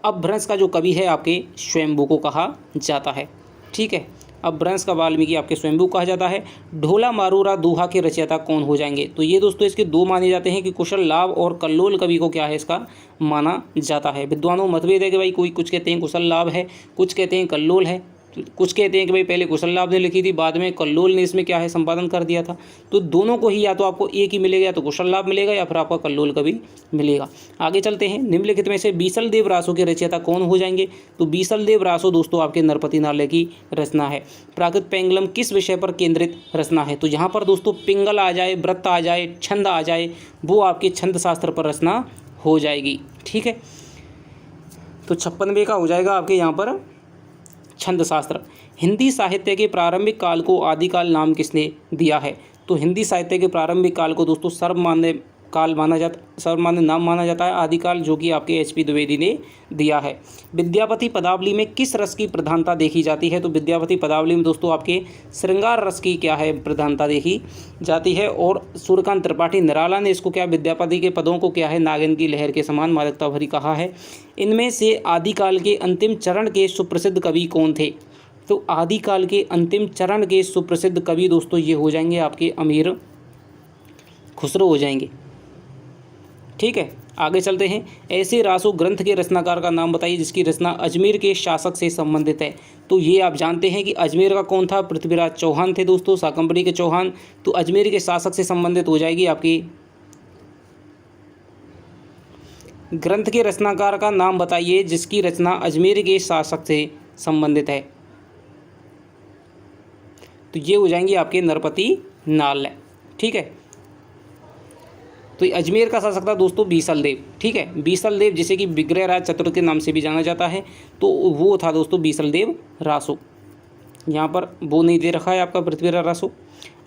अपभ्रंश का जो कवि है आपके स्वयंभू को कहा जाता है। ठीक है, अपभ्रंश का वाल्मीकि आपके स्वयंभू कहा जाता है। ढोला मारूरा दोहा के रचयिता कौन हो जाएंगे? तो ये दोस्तों इसके दो माने जाते हैं कि कुशल लाभ और कल्लोल कवि को क्या है इसका माना जाता है। विद्वानों मतभेद है कि भाई कोई कुछ कहते हैं कुशल लाभ है, कुछ कहते हैं कल्लोल है, कुछ कहते हैं कि भाई पहले कुशल लाभ ने लिखी थी, बाद में कल्लोल ने इसमें क्या है संपादन कर दिया था। तो दोनों को ही या तो आपको एक ही मिलेगा, या तो कुशल लाभ मिलेगा या फिर आपका कल्लोल कवि मिलेगा। आगे चलते हैं। निम्नलिखित में से बीसलदेव रासो के रचयिता कौन हो जाएंगे? तो बीसलदेव रासो दोस्तों आपके नरपति नालय की रचना है। प्राकृत पेंगलम किस विषय पर केंद्रित रचना है? तो यहाँ पर दोस्तों पिंगल आ जाए, व्रत आ जाए, छंद आ जाए, वो आपके छंद शास्त्र पर रचना हो जाएगी। ठीक है, तो 56वें का हो जाएगा आपके यहाँ पर छंद शास्त्र। हिंदी साहित्य के प्रारंभिक काल को आदिकाल नाम किसने दिया है? तो हिंदी साहित्य के प्रारंभिक काल को दोस्तों सर्वमान्य नाम माना जाता है आदिकाल, जो कि आपके HP द्विवेदी ने दिया है। विद्यापति पदावली में किस रस की प्रधानता देखी जाती है? तो विद्यापति पदावली में दोस्तों आपके श्रृंगार रस की क्या है प्रधानता देखी जाती है। और सूर्यकांत त्रिपाठी निराला ने इसको क्या विद्यापति के पदों को क्या है नागिन की लहर के समान मादकता भरी कहा है। इनमें से आदिकाल के अंतिम चरण के सुप्रसिद्ध कवि कौन थे? तो आदिकाल के अंतिम चरण के सुप्रसिद्ध कवि दोस्तों ये हो जाएंगे आपके अमीर खुसरो हो जाएंगे। ठीक है, आगे चलते हैं। ऐसे रासो ग्रंथ के रचनाकार का नाम बताइए जिसकी रचना अजमेर के शासक से संबंधित है। तो ये आप जानते हैं कि अजमेर का कौन था? पृथ्वीराज चौहान थे दोस्तों, शाकंभरी के चौहान। तो अजमेर के शासक से संबंधित हो जाएगी आपकी। ग्रंथ के रचनाकार का नाम बताइए जिसकी रचना अजमेर के शासक से संबंधित है। तो ये हो जाएंगे आपके नरपति नालय। ठीक है, तो अजमेर का शासक था दोस्तों बीसलदेव। ठीक है, बीसलदेव जिसे कि विग्रहराज चतुर्थ के नाम से भी जाना जाता है, तो वो था दोस्तों बीसलदेव रासो। यहाँ पर वो नहीं दे रखा है आपका पृथ्वीराज रासो।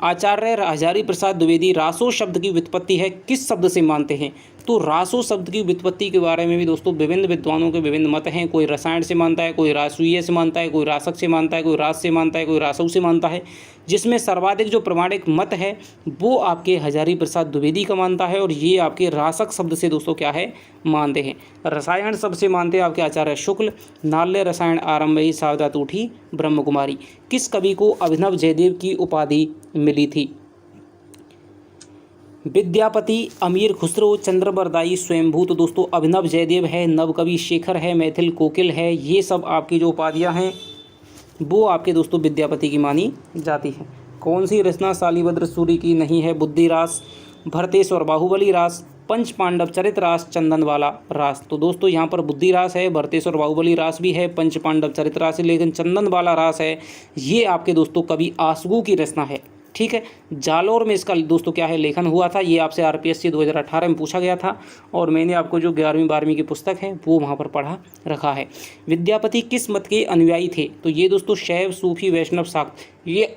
आचार्य हजारी प्रसाद द्विवेदी रासो शब्द की व्युत्पत्ति है किस शब्द से मानते हैं? तो रासो शब्द की व्युत्पत्ति के बारे में भी दोस्तों विभिन्न विद्वानों के विभिन्न मत हैं। कोई रसायन से मानता है, कोई रासूय से मानता है, कोई रासक से मानता है, कोई रास से मानता है, कोई रासव से मानता है। जिसमें सर्वाधिक जो प्रमाणिक मत है वो आपके हजारी प्रसाद द्विवेदी का मानता है, और ये आपके रासक शब्द से दोस्तों क्या है मानते हैं। रसायन शब्द से मानते हैं आपके आचार्य शुक्ल। नाल्य रसायन आरंभ ही सावधात उठी ब्रह्म कुमारी। किस कवि को अभिनव जयदेव की उपाधि मिली थी? विद्यापति, अमीर खुसरो, चंद्रबरदाई, स्वयंभू। तो दोस्तों अभिनव जयदेव है, नवकवि शेखर है, मैथिल कोकिल है, ये सब आपकी जो उपाधियाँ हैं वो आपके दोस्तों विद्यापति की मानी जाती है। कौन सी रचना शालिभद्र सूरी की नहीं है? बुद्धिरास, भरतेश्वर बाहुबली रास, पंच पांडव चरित रास, चंदनवाला रास। तो दोस्तों यहाँ पर बुद्धिरास है, भरतेश्वर बाहुबली रास भी है, पंच पांडव चरित रास है, लेकिन चंदनवाला रास है ये आपके दोस्तों कवि आसगू की रचना है। ठीक है, जालोर में इसका दोस्तों क्या है लेखन हुआ था। ये आपसे आरपीएससी 2018 में पूछा गया था और मैंने आपको जो 11वीं 12वीं की पुस्तक है वो वहाँ पर पढ़ा रखा है। विद्यापति किस मत के अनुयायी थे? तो ये दोस्तों शैव, सूफी, वैष्णव, शाक्त, ये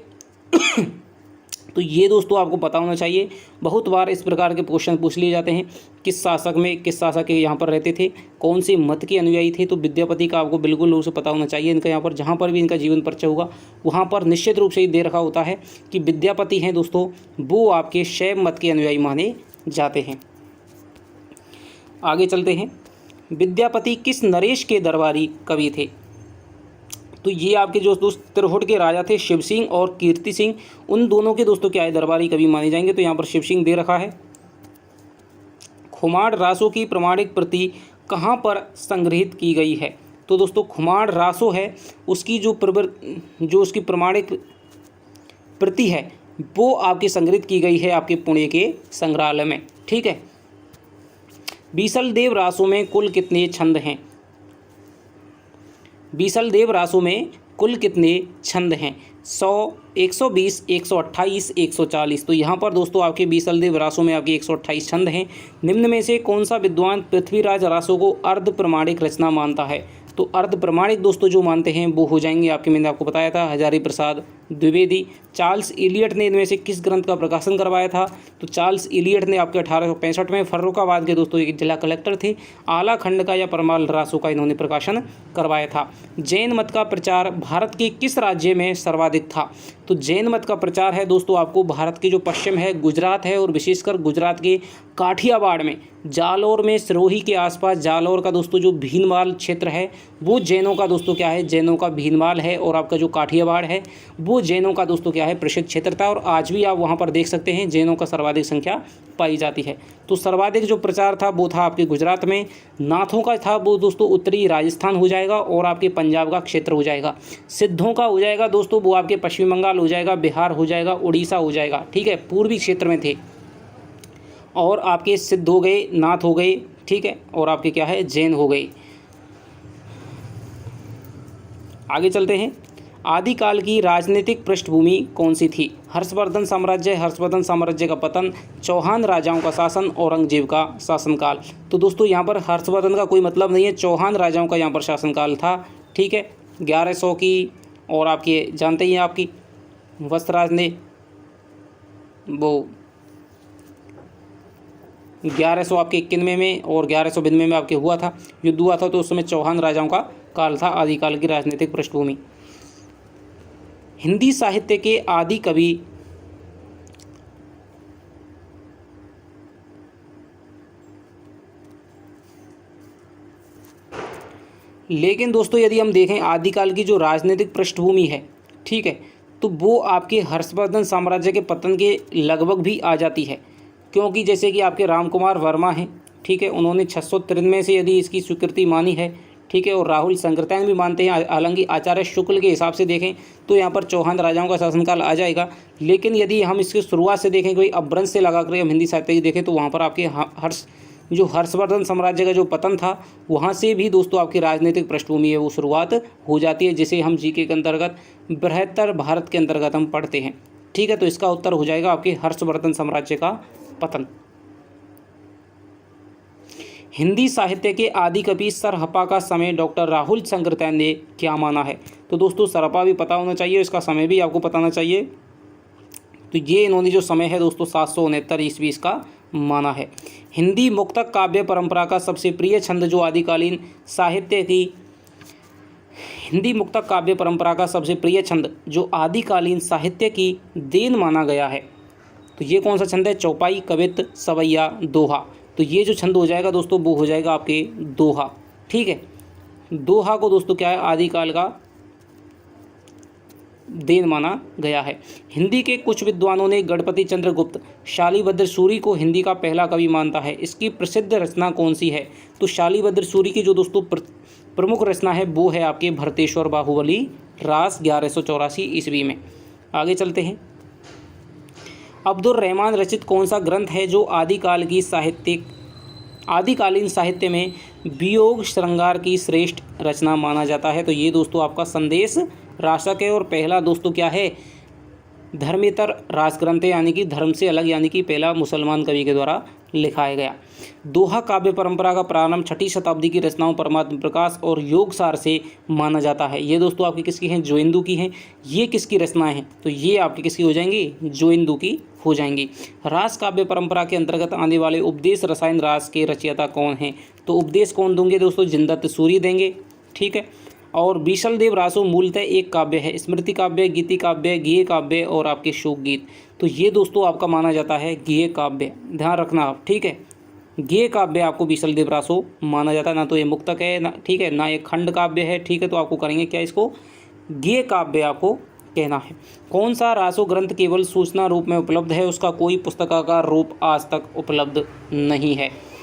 तो ये दोस्तों आपको पता होना चाहिए। बहुत बार इस प्रकार के क्वेश्चन पूछ लिए जाते हैं। किस शासक यहाँ पर रहते थे, कौन से मत के अनुयायी थे? तो विद्यापति का आपको बिल्कुल रूप से पता होना चाहिए। इनका यहाँ पर जहाँ पर भी इनका जीवन परिचय होगा वहाँ पर निश्चित रूप से ही दे रखा होता है कि विद्यापति हैं दोस्तों वो आपके शैव मत के अनुयायी माने जाते हैं। आगे चलते हैं। विद्यापति किस नरेश के दरबारी कवि थे? तो ये आपके जो दोस्त तिरहुट के राजा थे शिव सिंह और कीर्ति सिंह, उन दोनों के दोस्तों क्या है दरबारी कवि माने जाएंगे। तो यहाँ पर शिव सिंह दे रखा है। खुमार रासों की प्रमाणिक प्रति कहाँ पर संग्रहित की गई है? तो दोस्तों खुमार रासो है उसकी जो उसकी प्रमाणिक प्रति है वो आपकी संग्रहित की गई है आपके पुणे के संग्रहालय में। ठीक है। बीसल देव रासों में कुल कितने छंद हैं? बीसल देव रासों में कुल कितने छंद हैं? 100, 120, 128, 140। तो यहाँ पर दोस्तों आपके बीसल देव रासों में आपके 128 छंद हैं। निम्न में से कौन सा विद्वान पृथ्वीराज रासों को अर्ध प्रमाणिक रचना मानता है? तो अर्ध प्रमाणिक दोस्तों जो मानते हैं वो हो जाएंगे आपके, मैंने आपको बताया था, हजारी प्रसाद द्विवेदी। चार्ल्स इलियट ने इनमें से किस ग्रंथ का प्रकाशन करवाया था? तो चार्ल्स इलियट ने आपके 1865 में फर्रुखाबाद के दोस्तों एक जिला कलेक्टर थे, आला खंड का या परमाल रासों का इन्होंने प्रकाशन करवाया था। जैन मत का प्रचार भारत के किस राज्य में सर्वाधिक था? तो जैन मत का प्रचार है दोस्तों आपको भारत के जो पश्चिम है गुजरात है, और विशेषकर गुजरात के काठियावाड़ में, जालोर में, सिरोही के आसपास जालोर का दोस्तों जो भीनमाल क्षेत्र है वो जैनों का दोस्तों क्या है, जैनों का भीनमाल है। और आपका जो काठियावाड़ है वो जैनों का दोस्तों क्या है, प्रसिद्ध क्षेत्र था। और आज भी आप वहाँ पर देख सकते हैं जैनों का सर्वाधिक संख्या पाई जाती है। तो सर्वाधिक जो प्रचार था वो था आपके गुजरात में। नाथों का था वो दोस्तों उत्तरी राजस्थान हो जाएगा और आपके पंजाब का क्षेत्र हो जाएगा। सिद्धों का हो जाएगा दोस्तों वो आपके पश्चिम बंगाल हो जाएगा, बिहार हो जाएगा, उड़ीसा हो जाएगा। ठीक है, पूर्वी क्षेत्र में थे। और आपके सिद्ध हो गए, नाथ हो गए, ठीक है, और आपके क्या है, जैन हो गए। आगे चलते हैं। आदिकाल की राजनीतिक पृष्ठभूमि कौन सी थी? हर्षवर्धन साम्राज्य का पतन, चौहान राजाओं का शासन, औरंगजेब का शासनकाल। तो दोस्तों यहाँ पर हर्षवर्धन का कोई मतलब नहीं है, चौहान राजाओं का यहाँ पर शासनकाल था। ठीक है, 1100 की, और आपके जानते ही हैं आपकी वत्सराज ने वो 1100 आपके 91 में और 1192 में आपके हुआ था, युद्ध हुआ था। तो उस समय चौहान राजाओं का काल था आदिकाल की राजनीतिक पृष्ठभूमि। हिंदी साहित्य के आदि कवि लेकिन दोस्तों यदि हम देखें आदिकाल की जो राजनीतिक पृष्ठभूमि है, ठीक है, तो वो आपके हर्षवर्धन साम्राज्य के पतन के लगभग भी आ जाती है। क्योंकि जैसे कि आपके रामकुमार वर्मा हैं, ठीक है, उन्होंने 693 से यदि इसकी स्वीकृति मानी है, ठीक है, और राहुल संकृतैन भी मानते हैं। हालांकि आचार्य शुक्ल के हिसाब से देखें तो यहाँ पर चौहान राजाओं का शासनकाल आ जाएगा। लेकिन यदि हम इसकी शुरुआत से देखें, कोई अपभ्रंश से लगा कर हम हिंदी साहित्य की देखें, तो वहाँ पर आपके हर्षवर्धन साम्राज्य का जो पतन था वहाँ से भी दोस्तों आपकी राजनीतिक पृष्ठभूमि है वो शुरुआत हो जाती है, जिसे हम जीके के अंतर्गत बृहत्तर भारत के अंतर्गत हम पढ़ते हैं। ठीक है, तो इसका उत्तर हो जाएगा आपके हर्षवर्धन साम्राज्य का पतन। हिंदी साहित्य के आदि कवि सरहप्पा का समय डॉक्टर राहुल संकृतैन ने क्या माना है? तो दोस्तों सरहप्पा भी पता होना चाहिए, इसका समय भी आपको पता होना चाहिए। तो ये इन्होंने जो समय है दोस्तों 769 ईस्वी इसका माना है। हिंदी मुक्तक काव्य परंपरा का सबसे प्रिय छंद जो आदिकालीन साहित्य की हिंदी मुक्तक काव्य परंपरा का सबसे प्रिय छंद जो आदिकालीन साहित्य की देन माना गया है, तो ये कौन सा छंद है? चौपाई, कवित्त, सवैया, दोहा। तो ये जो छंद हो जाएगा दोस्तों वो हो जाएगा आपके दोहा। ठीक है, दोहा को दोस्तों क्या है, आदिकाल का देन माना गया है। हिंदी के कुछ विद्वानों ने गणपति चंद्र गुप्त शालिभद्र सूरी को हिंदी का पहला कवि मानता है। इसकी प्रसिद्ध रचना कौन सी है? तो शालिभद्र सूरी की जो दोस्तों प्रमुख रचना है वो है आपके भरतेश्वर बाहुबली रास 1184 ईस्वी में। आगे चलते हैं। अब्दुर रहमान रचित कौन सा ग्रंथ है जो आदिकालीन साहित्य में वियोग श्रृंगार की श्रेष्ठ रचना माना जाता है? तो ये दोस्तों आपका संदेश राशक है। और पहला दोस्तों क्या है? धर्मेतर राजग्रंथ है, यानी कि धर्म से अलग, यानी कि पहला मुसलमान कवि के द्वारा लिखाया गया। दोहा काव्य परंपरा का प्रारंभ 6ठी शताब्दी की रचनाओं परमात्म प्रकाश और योगसार से माना जाता है। ये दोस्तों आपकी किसकी हैं? जोइंदू की हैं। ये किसकी रचनाएं हैं? तो ये आपकी किसकी हो जाएंगी? जोइंदू की हो जाएंगी। रास काव्य परंपरा के अंतर्गत आने वाले उपदेश रसायन रास के रचयिता कौन हैं? तो उपदेश कौन देंगे दोस्तों? जिनदत्त सूरी देंगे। ठीक है। और बीसलदेव रासो मूलतः एक काव्य है, स्मृति काव्य, गीति काव्य, गेय काव्य और आपके शोक गीत। तो ये दोस्तों आपका माना जाता है गेय काव्य, ध्यान रखना आप। ठीक है, गेय काव्य आपको बीसलदेव रासो माना जाता है। ना तो ये मुक्तक है ना, ठीक है, ना ये खंड काव्य है। ठीक है, तो आपको करेंगे क्या? इसको गेय काव्य आपको कहना है। कौन सा रासो ग्रंथ केवल सूचना रूप में उपलब्ध है? उसका कोई पुस्तकाकार रूप आज तक उपलब्ध नहीं है।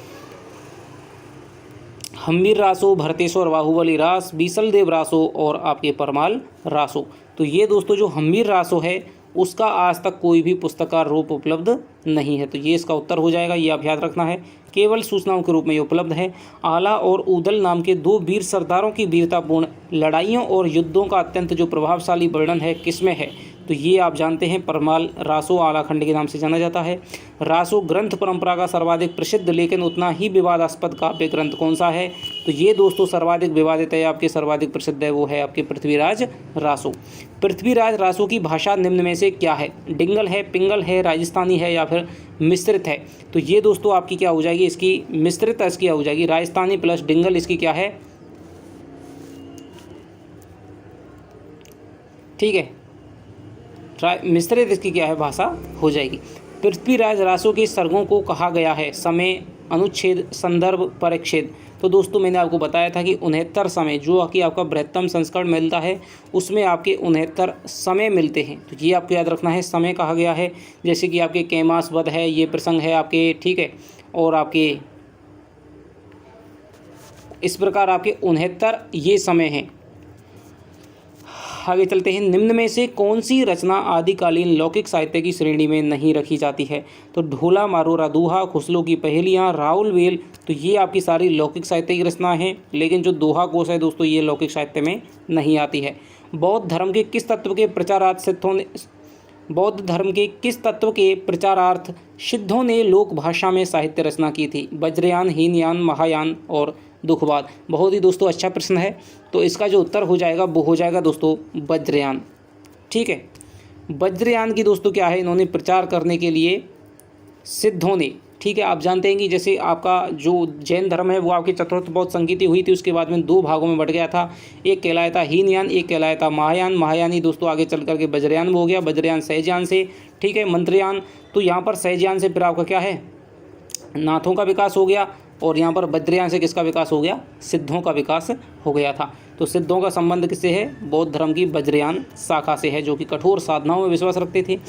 हम्मीर रासो, भरतेश्वर बाहुबली रास, बीसलदेव रासो और आपके परमाल रासो। तो ये दोस्तों जो हम्मीर रासो है उसका आज तक कोई भी पुस्तकार रूप उपलब्ध नहीं है। तो ये इसका उत्तर हो जाएगा, ये आप याद रखना है। केवल सूचनाओं के रूप में ये उपलब्ध है। आला और ऊदल नाम के दो वीर सरदारों की वीरतापूर्ण लड़ाइयों और युद्धों का अत्यंत जो प्रभावशाली वर्णन है किसमें है? तो ये आप जानते हैं परमाल रासो आला खंड के नाम से जाना जाता है। रासो ग्रंथ परंपरा का सर्वाधिक प्रसिद्ध लेकिन उतना ही विवादास्पद काव्य ग्रंथ कौन सा है? तो ये दोस्तों सर्वाधिक विवादित है, आपके सर्वाधिक प्रसिद्ध है, वो है आपके पृथ्वीराज रासो। पृथ्वीराज रासो की भाषा निम्न में से क्या है? डिंगल है, पिंगल है, राजस्थानी है या फिर मिश्रित है? तो ये दोस्तों आपकी क्या हो जाएगी? इसकी मिश्रित इसकी क्या हो जाएगी? राजस्थानी प्लस डिंगल इसकी क्या है? ठीक है, मिश्रित इसकी क्या है? भाषा हो जाएगी। पृथ्वीराज रासो के सर्गों को कहा गया है समय, अनुच्छेद, संदर्भ, परिच्छेद। तो दोस्तों मैंने आपको बताया था कि 69 समय जो कि आपका बृहत्तम संस्करण मिलता है उसमें आपके 69 समय मिलते हैं। तो ये आपको याद रखना है, समय कहा गया है। जैसे कि आपके कैमास वध है, ये प्रसंग है आपके, ठीक है, और आपके इस प्रकार आपके 69 ये समय हैं। आगे चलते हैं। निम्न में से कौन सी रचना आदिकालीन लौकिक साहित्य की श्रेणी में नहीं रखी जाती है? तो ढोला मारोरा दोहा, खुसलो की पहेलियाँ, राउल वेल। तो ये आपकी सारी लौकिक साहित्य की रचना है, लेकिन जो दोहा कोश है दोस्तों ये लौकिक साहित्य में नहीं आती है। बौद्ध धर्म के किस तत्व के प्रचारार्थ सिद्धों ने लोक भाषा में साहित्य रचना की थी? वज्रयान, हीनयान, महायान और दुखवाद। बहुत ही दोस्तों अच्छा प्रश्न है। तो इसका जो उत्तर हो जाएगा वो हो जाएगा दोस्तों वज्रयान। ठीक है, वज्रयान की दोस्तों क्या है? इन्होंने प्रचार करने के लिए सिद्धों ने, ठीक है, आप जानते हैं कि जैसे आपका जो जैन धर्म है वो आपकी चतुर्थ बौद्ध संगीति हुई थी, उसके बाद में दो भागों में बट गया था। एक कहलाया था हीनयान, एक कहलाया था महायान। महायान ही दोस्तों आगे चल करके वज्रयान में हो गया। वज्रयान सहजयान से, ठीक है, मंत्रयान। तो यहाँ पर सहजयान से फिर आपका क्या है? नाथों का विकास हो गया। और यहाँ पर वज्रयान से किसका विकास हो गया? सिद्धों का विकास हो गया था। तो सिद्धों का संबंध किससे है? बौद्ध धर्म की वज्रयान शाखा से है, जो कि कठोर साधनाओं में विश्वास रखते थे।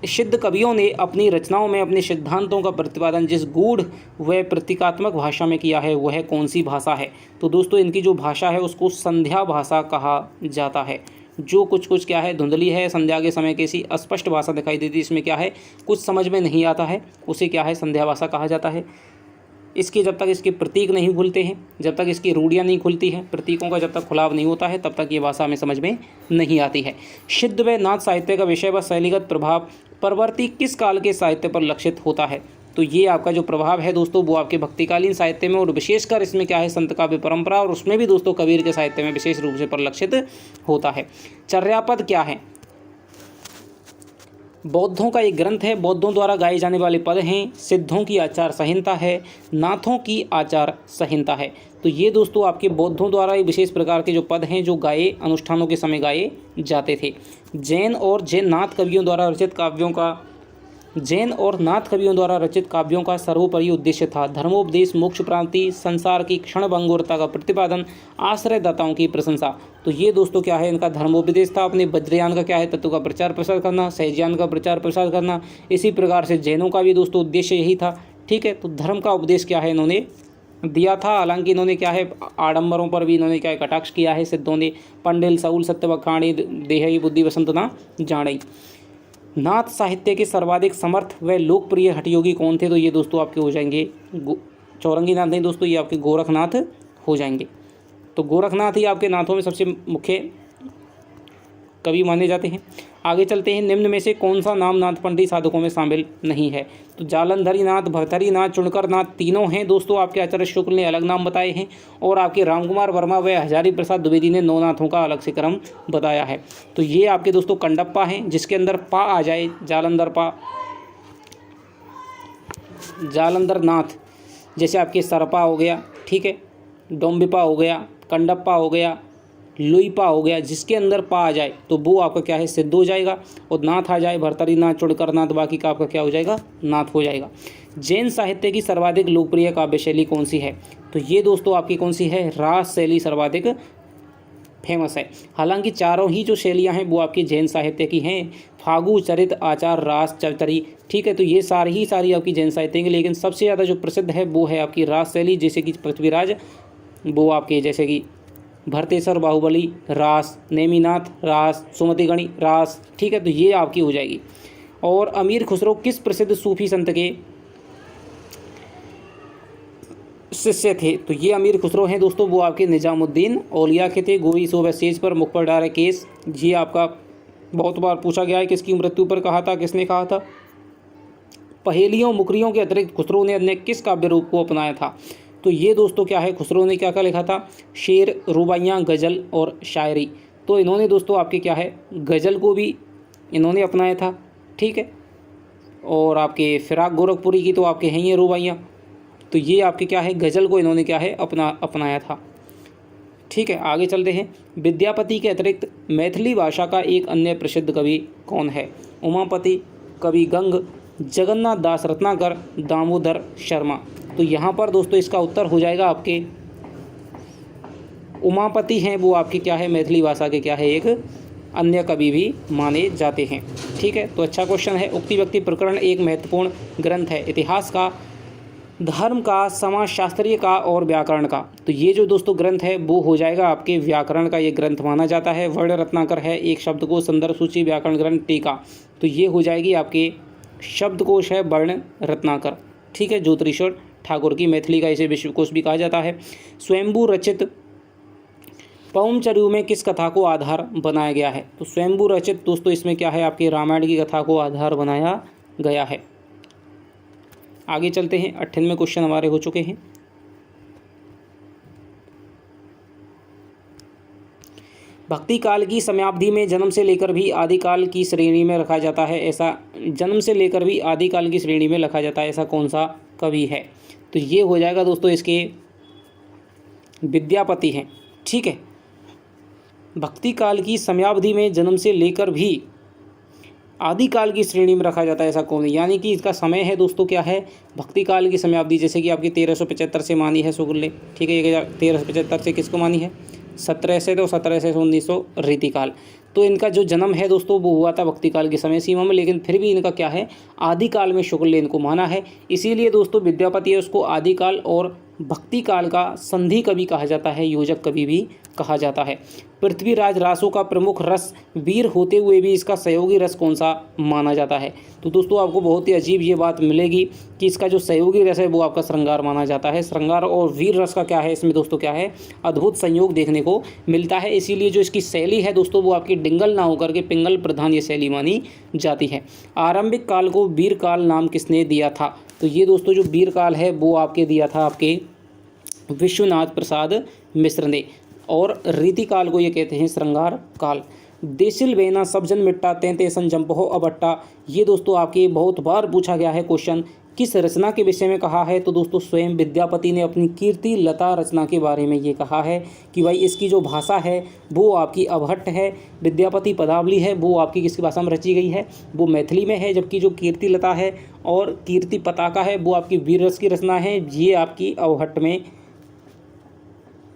सिद्ध कवियों ने अपनी रचनाओं में अपने सिद्धांतों का प्रतिपादन जिस गूढ़ व प्रतीकात्मक भाषा में किया है वह कौन सी भाषा है? तो दोस्तों इनकी जो भाषा है उसको संध्या भाषा कहा जाता है। जो कुछ क्या है? धुंधली है, संध्या के समय कैसी अस्पष्ट भाषा दिखाई देती है, इसमें क्या है? कुछ समझ में नहीं आता है, उसे क्या है? संध्या भाषा कहा जाता है। इसके जब तक इसके प्रतीक नहीं खुलते हैं, जब तक इसकी रूढ़ियाँ नहीं खुलती हैं, प्रतीकों का जब तक खुलाव नहीं होता है, तब तक ये भाषा हमें समझ में नहीं आती है। सिद्ध व नाथ साहित्य का विषय व शैलीगत प्रभाव परवर्ती किस काल के साहित्य पर लक्षित होता है? तो ये आपका जो प्रभाव है दोस्तों वो आपके भक्तिकालीन साहित्य में, और विशेषकर इसमें क्या है? संत काव्य परंपरा, और उसमें भी दोस्तों कबीर के साहित्य में विशेष रूप से परिलक्षित होता है। चर्यापद क्या है? बौद्धों का एक ग्रंथ है, बौद्धों द्वारा गाए जाने वाले पद हैं। सिद्धों की आचार संहिता है, नाथों की आचार संहिता है। तो ये दोस्तों आपके बौद्धों द्वारा एक विशेष प्रकार के जो पद हैं जो गाए अनुष्ठानों के समय गाए जाते थे। जैन और जैन नाथ कवियों द्वारा रचित काव्यों का जैन और नाथ कवियों द्वारा रचित काव्यों का सर्वोपरि उद्देश्य था धर्मोपदेश, मोक्ष प्राप्ति, संसार की क्षणभंगुरता का प्रतिपादन, आश्रयदाताओं की प्रशंसा। तो ये दोस्तों क्या है, इनका धर्मोपदेश था। अपने वज्रयान का क्या है, तत्व का प्रचार प्रसार करना, सहजयान का प्रचार प्रसार करना। इसी प्रकार से जैनों का भी दोस्तों उद्देश्य यही था। ठीक है, तो धर्म का उपदेश क्या है इन्होंने दिया था। हालांकि इन्होंने क्या है, आडंबरों पर भी इन्होंने क्या है, कटाक्ष किया है। सिद्धों ने पंडिल सऊल सत्य बखाणी देहई बुद्धि वसंत ना जाने। नाथ साहित्य के सर्वाधिक समर्थ व लोकप्रिय हठयोगी कौन थे, तो ये दोस्तों आपके हो जाएंगे चौरंगी नाथ नहीं दोस्तों, ये आपके गोरखनाथ हो जाएंगे। तो गोरखनाथ ही आपके नाथों में सबसे मुख्य कवि माने जाते हैं। आगे चलते हैं, निम्न में से कौन सा नाम नाथपंथी साधकों में शामिल नहीं है, तो जालंधरी नाथ, भरथरी नाथ, चुनकर नाथ तीनों हैं दोस्तों। आपके आचार्य शुक्ल ने अलग नाम बताए हैं और आपके रामकुमार वर्मा व हजारी प्रसाद द्विवेदी ने 9 नाथों का अलग से क्रम बताया है। तो ये आपके दोस्तों कंडप्पा हैं, जिसके अंदर पा आ जाए, जालंधर नाथ, जैसे आपके सरपा हो गया, ठीक है, डोम्बिपा हो गया, कंडप्पा हो गया, लुईपा हो गया, जिसके अंदर पा आ जाए तो वो आपका क्या है, सिद्ध हो जाएगा। और नाथ आ जाए, भरतरी नाथ, चुड़कर नाथ, बाकी का आपका क्या हो जाएगा, नाथ हो जाएगा। जैन साहित्य की सर्वाधिक लोकप्रिय काव्य शैली कौन सी है, तो ये दोस्तों आपकी कौन सी है, रास शैली सर्वाधिक फेमस है। हालांकि चारों ही जो शैलियाँ हैं वो आपकी जैन साहित्य की हैं, फागु, चरित, आचार, रास, चौतरी। ठीक है, तो ये सारी आपकी जैन साहित्य की, लेकिन सबसे ज़्यादा जो प्रसिद्ध है वो है आपकी रास शैली, जैसे कि पृथ्वीराज, वो आपके जैसे कि भरतेश्वर बाहुबली रास, नेमिनाथ रास, सुमतिगणी रास। ठीक है, तो ये आपकी हो जाएगी। और अमीर खुसरो किस प्रसिद्ध सूफी संत के शिष्य थे, तो ये अमीर खुसरो हैं दोस्तों, वो आपके निजामुद्दीन औलिया के थे। गोवी सो सेज पर मुख पर डारे केस, ये आपका बहुत बार पूछा गया है, किसकी मृत्यु पर कहा था, किसने कहा था। पहेलियों मुकरियों के अतिरिक्त खुसरो ने अन्य किस काव्य रूप को अपनाया था, तो ये दोस्तों क्या है, खुसरो ने क्या क्या लिखा था, शेर, रुबाइयाँ, गज़ल और शायरी। तो इन्होंने दोस्तों आपके क्या है, गज़ल को भी इन्होंने अपनाया था। ठीक है, और आपके फिराक गोरखपुरी की तो आपके हैं ये रुबाइयाँ, तो ये आपके क्या है, गज़ल को इन्होंने क्या है, अपनाया था। ठीक है, आगे चलते हैं। विद्यापति के अतिरिक्त मैथिली भाषा का एक अन्य प्रसिद्ध कवि कौन है, उमापति, कवि गंग, जगन्नाथ दास रत्नाकर, दामोदर शर्मा। तो यहाँ पर दोस्तों इसका उत्तर हो जाएगा आपके उमापति हैं, वो आपके क्या है, मैथिली भाषा के क्या है, एक अन्य कवि भी माने जाते हैं। ठीक है, तो अच्छा क्वेश्चन है। उक्ति व्यक्ति प्रकरण एक महत्वपूर्ण ग्रंथ है, इतिहास का, धर्म का, समाजशास्त्रीय का और व्याकरण का। तो ये जो दोस्तों ग्रंथ है वो हो जाएगा आपके व्याकरण का ये ग्रंथ माना जाता है। वर्ण रत्नाकर है, एक शब्दकोश, संदर्भ सूची, व्याकरण ग्रंथ, टीका। तो ये हो जाएगी आपके शब्दकोश है वर्ण रत्नाकर। ठीक है, ज्योतिरीश्वर ठाकुर की, मैथिली का इसे विश्वकोश भी कहा जाता है। स्वयंभू रचित पौमचर्यू में किस कथा को आधार बनाया गया है, तो स्वयंभू रचित दोस्तों इसमें क्या है, आपके रामायण की कथा को आधार बनाया गया है। आगे चलते हैं, 98वें क्वेश्चन हमारे हो चुके हैं। भक्ति काल की समयावधि में जन्म से लेकर भी आदिकाल की श्रेणी में रखा जाता है, ऐसा जन्म से लेकर भी आदिकाल की श्रेणी में रखा जाता है, ऐसा कौन सा कवि है, तो ये हो जाएगा दोस्तों इसके विद्यापति हैं। ठीक है, भक्ति काल की समयावधि में जन्म से लेकर भी आदिकाल की श्रेणी में रखा जाता है, ऐसा कौन है, यानी कि इसका समय है दोस्तों क्या है, भक्ति काल की समयावधि, जैसे कि आपकी 1375 से मानी है शुक्ल ने। ठीक है, 1375 से किसको मानी है, 17 से, तो 17 से 1900 रीतिकाल। तो इनका जो जन्म है दोस्तों वो हुआ था भक्ति काल की समय सीमा में, लेकिन फिर भी इनका क्या है, आदिकाल में शुक्ल ने इनको माना है। इसीलिए दोस्तों विद्यापति है उसको आदिकाल और भक्ति काल का संधि कवि कहा जाता है, योजक कवि भी कहा जाता है। पृथ्वीराज रासों का प्रमुख रस वीर होते हुए भी इसका सहयोगी रस कौन सा माना जाता है, तो दोस्तों आपको बहुत ही अजीब ये बात मिलेगी कि इसका जो सहयोगी रस है वो आपका श्रृंगार माना जाता है। श्रृंगार और वीर रस का क्या है, इसमें दोस्तों क्या है, अद्भुत संयोग देखने को मिलता है। इसीलिए जो इसकी शैली है दोस्तों वो आपकी डिंगल ना होकर के पिंगल प्रधान ये शैली मानी जाती है। आरंभिक काल को वीर काल नाम किसने दिया था, तो ये दोस्तों जो वीर काल है वो आपके दिया था आपके विश्वनाथ प्रसाद मिश्र ने, और रीतिकाल को ये कहते हैं श्रृंगार काल। देसिल वेना सब्जन मिट्टा तेंते संजंपहो अबट्टा, ये दोस्तों आपके बहुत बार पूछा गया है क्वेश्चन। किस रचना के विषय में कहा है? तो दोस्तों स्वयं विद्यापति ने अपनी कीर्ति लता रचना के बारे में ये कहा है कि भाई इसकी जो भाषा है वो आपकी अवहट्ट है। विद्यापति पदावली है वो आपकी किसकी भाषा में रची गई है? वो मैथिली में है। जबकि जो कीर्ति लता है और कीर्ति पताका है वो आपकी वीर रस की रचना है, ये आपकी अवहट्ट में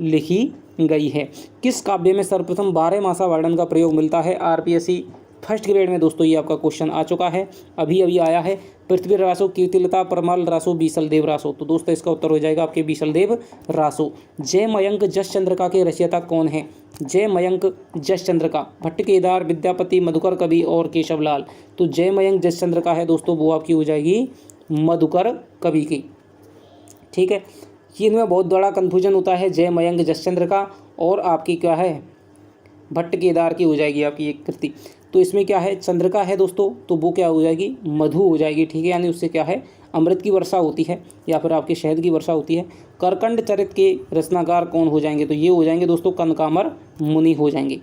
लिखी गई है। किस काव्य में सर्वप्रथम 12 मासा वर्णन का प्रयोग मिलता है? आरपीएससी फर्स्ट ग्रेड में दोस्तों ये आपका क्वेश्चन आ चुका है, अभी अभी आया है। पृथ्वी रासो, कीर्तिलता, परमल रासो, बीसल देव रासो, तो दोस्तों इसका उत्तर हो जाएगा आपके बीसल देव रासो। जय मयंक जस चंद्रिका के रचयिता कौन है? जय मयंक जस चंद्रिका, भट्ट केदार, विद्यापति, मधुकर कवि और केशवलाल। तो जय मयंक जस चंद्रिका है दोस्तों वो आपकी हो जाएगी मधुकर कवि की। ठीक है, ये इनमें बहुत बड़ा कन्फ्यूजन होता है, जय मयंक जस चंद्रिका और आपकी क्या है भट्ट केदार की हो जाएगी आपकी एक कृति। तो इसमें क्या है चंद्रिका है दोस्तों, तो वो क्या हो जाएगी मधु हो जाएगी। ठीक है, यानी उससे क्या है अमृत की वर्षा होती है या फिर आपके शहद की वर्षा होती है। करकंड चरित के रचनाकार कौन हो जाएंगे? तो ये हो जाएंगे दोस्तों कनकामर मुनि हो जाएंगे।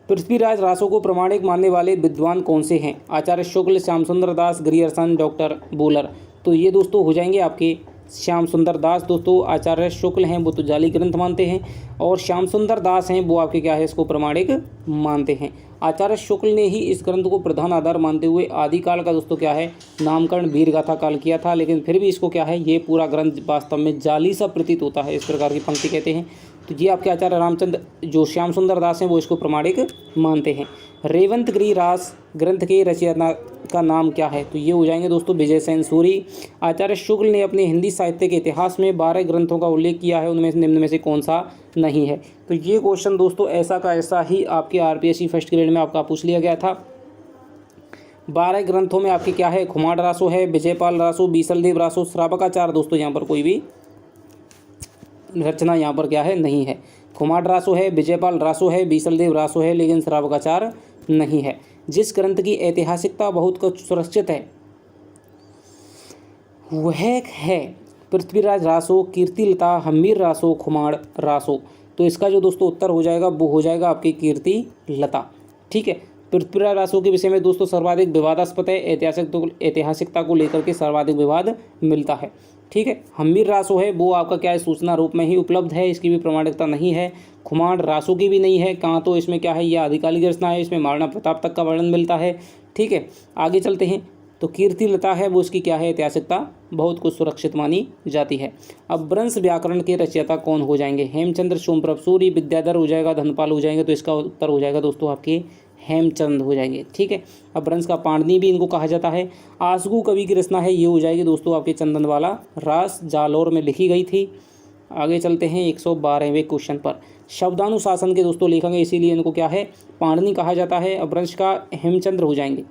पृथ्वीराज रासो को प्रमाणिक मानने वाले विद्वान कौन से हैं? आचार्य शुक्ल, श्याम सुंदर दास, ग्रियर्सन, डॉक्टर बोलर। तो ये दोस्तों हो जाएंगे आपके श्याम सुंदर दास। दोस्तों आचार्य शुक्ल हैं वो तो जाली ग्रंथ मानते हैं और श्याम सुंदर दास हैं वो आपके क्या है इसको प्रमाणिक मानते हैं। आचार्य शुक्ल ने ही इस ग्रंथ को प्रधान आधार मानते हुए आदिकाल का दोस्तों क्या है नामकरण वीर गाथा काल किया था, लेकिन फिर भी इसको क्या है ये पूरा ग्रंथ वास्तव में जाली सा प्रतीत होता है, इस प्रकार की पंक्ति कहते हैं। तो ये आपके आचार्य रामचंद्र जो श्याम सुंदर दास हैं वो इसको प्रमाणिक मानते हैं। रेवंतगिरी रास ग्रंथ के रचयिता का नाम क्या है? तो ये हो जाएंगे दोस्तों विजय सेन सूरी। आचार्य शुक्ल ने अपने हिंदी साहित्य के इतिहास में 12 ग्रंथों का उल्लेख किया है, उनमें से निम्न में से कौन सा नहीं है? तो ये क्वेश्चन दोस्तों ऐसा का ऐसा ही आपके आरपीएससी फर्स्ट ग्रेड में आपका पूछ लिया गया था। 12 ग्रंथों में आपकी क्या है खुमार रासो है, विजयपाल रासो, बीसलदेव रासो, श्रावकाचार दोस्तों यहाँ पर कोई भी रचना यहाँ पर क्या है नहीं है। खुमार रासो है, विजयपाल रासो है, बीसलदेव रासो है, लेकिन श्रावकाचार नहीं है। जिस ग्रंथ की ऐतिहासिकता बहुत कुछ सुरक्षित है वह है पृथ्वीराज रासो, कीर्तिलता, हम्मीर रासो, खुमार रासो। तो इसका जो दोस्तों उत्तर हो जाएगा वो हो जाएगा आपकी कीर्तिलता। ठीक है, पृथ्वीराज रासो के विषय में दोस्तों सर्वाधिक विवादास्पद है, ऐतिहासिकता को लेकर के सर्वाधिक विवाद मिलता है। ठीक है, हम्मीर रासो है वो आपका क्या है सूचना रूप में ही उपलब्ध है, इसकी भी प्रमाणिकता नहीं है। खुमार रासो की भी नहीं है, कहाँ तो इसमें क्या है यह आधिकारिक रचना है, इसमें महाराणा प्रताप तक का वर्णन मिलता है। ठीक है, आगे चलते हैं। तो कीर्तिलता है वो इसकी क्या है ऐतिहासिकता बहुत कुछ सुरक्षित मानी जाती है। अब वंश व्याकरण के रचयिता कौन हो जाएंगे? हेमचंद्र, सोमप्रभ सूरी, विद्याधर हो जाएगा, धनपाल हो जाएंगे। तो इसका उत्तर हो जाएगा दोस्तों आपके हेमचंद हो जाएंगे। ठीक है, अब वंश का पाणिनि भी इनको कहा जाता है। आसगू कवि की रचना है ये हो जाएगी दोस्तों आपके चंदनवाला रास जालौर में लिखी गई थी। आगे चलते हैं 112वें क्वेश्चन पर। शब्दानुशासन के दोस्तों लेखक है इसीलिए इनको क्या है पाणिनि कहा जाता है। अब वंश का हेमचंद्र हो जाएंगे।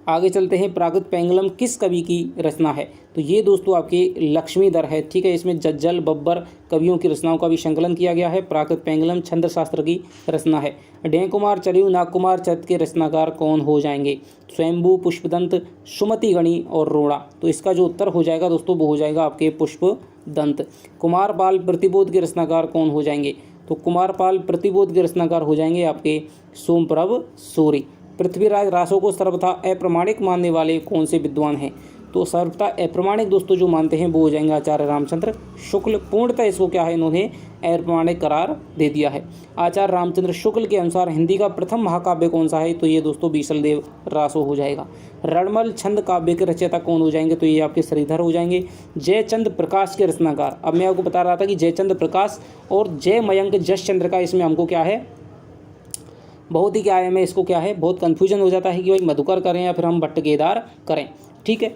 आगे चलते हैं प्राकृत पेंगलम किस कवि की रचना है? तो ये दोस्तों आपके लक्ष्मीधर है। ठीक है, इसमें जज्जल बब्बर कवियों की रचनाओं का भी संकलन किया गया है। प्राकृत पेंगलम छंद शास्त्र की रचना है। डेकुमार, चरियु, नागकुमार चरित के रचनाकार कौन हो जाएंगे? स्वयंभू, पुष्पदंत, सुमति गणी और रोड़ा। तो इसका जो उत्तर हो जाएगा दोस्तों वो हो जाएगा आपके पुष्पदंत। कुमारपाल प्रतिबोध के रचनाकार कौन हो जाएंगे? तो कुमारपाल प्रतिबोध के रचनाकार हो जाएंगे आपके सोमप्रभ सूरी। पृथ्वीराज रासो को सर्वथा अप्रमाणिक मानने वाले कौन से विद्वान हैं? तो सर्वथा अप्रमाणिक दोस्तों जो मानते हैं वो हो जाएंगे आचार्य रामचंद्र शुक्ल। पूर्णतः इसको क्या है इन्होंने अप्रमाणिक करार दे दिया है। आचार्य रामचंद्र शुक्ल के अनुसार हिंदी का प्रथम महाकाव्य कौन सा है? तो ये दोस्तों बीसलदेव रासो हो जाएगा। रणमल छंद काव्य के रचयिता कौन हो जाएंगे? तो ये आपके श्रीधर हो जाएंगे। जयचंद प्रकाश के रचनाकार, अब मैं आपको बता रहा था कि जयचंद प्रकाश और जय मयंक जस चंद्र का इसमें हमको क्या है बहुत ही क्या है में इसको क्या है बहुत कन्फ्यूजन हो जाता है कि भाई मधुकर करें या फिर हम भट्ट केदार करें। ठीक है,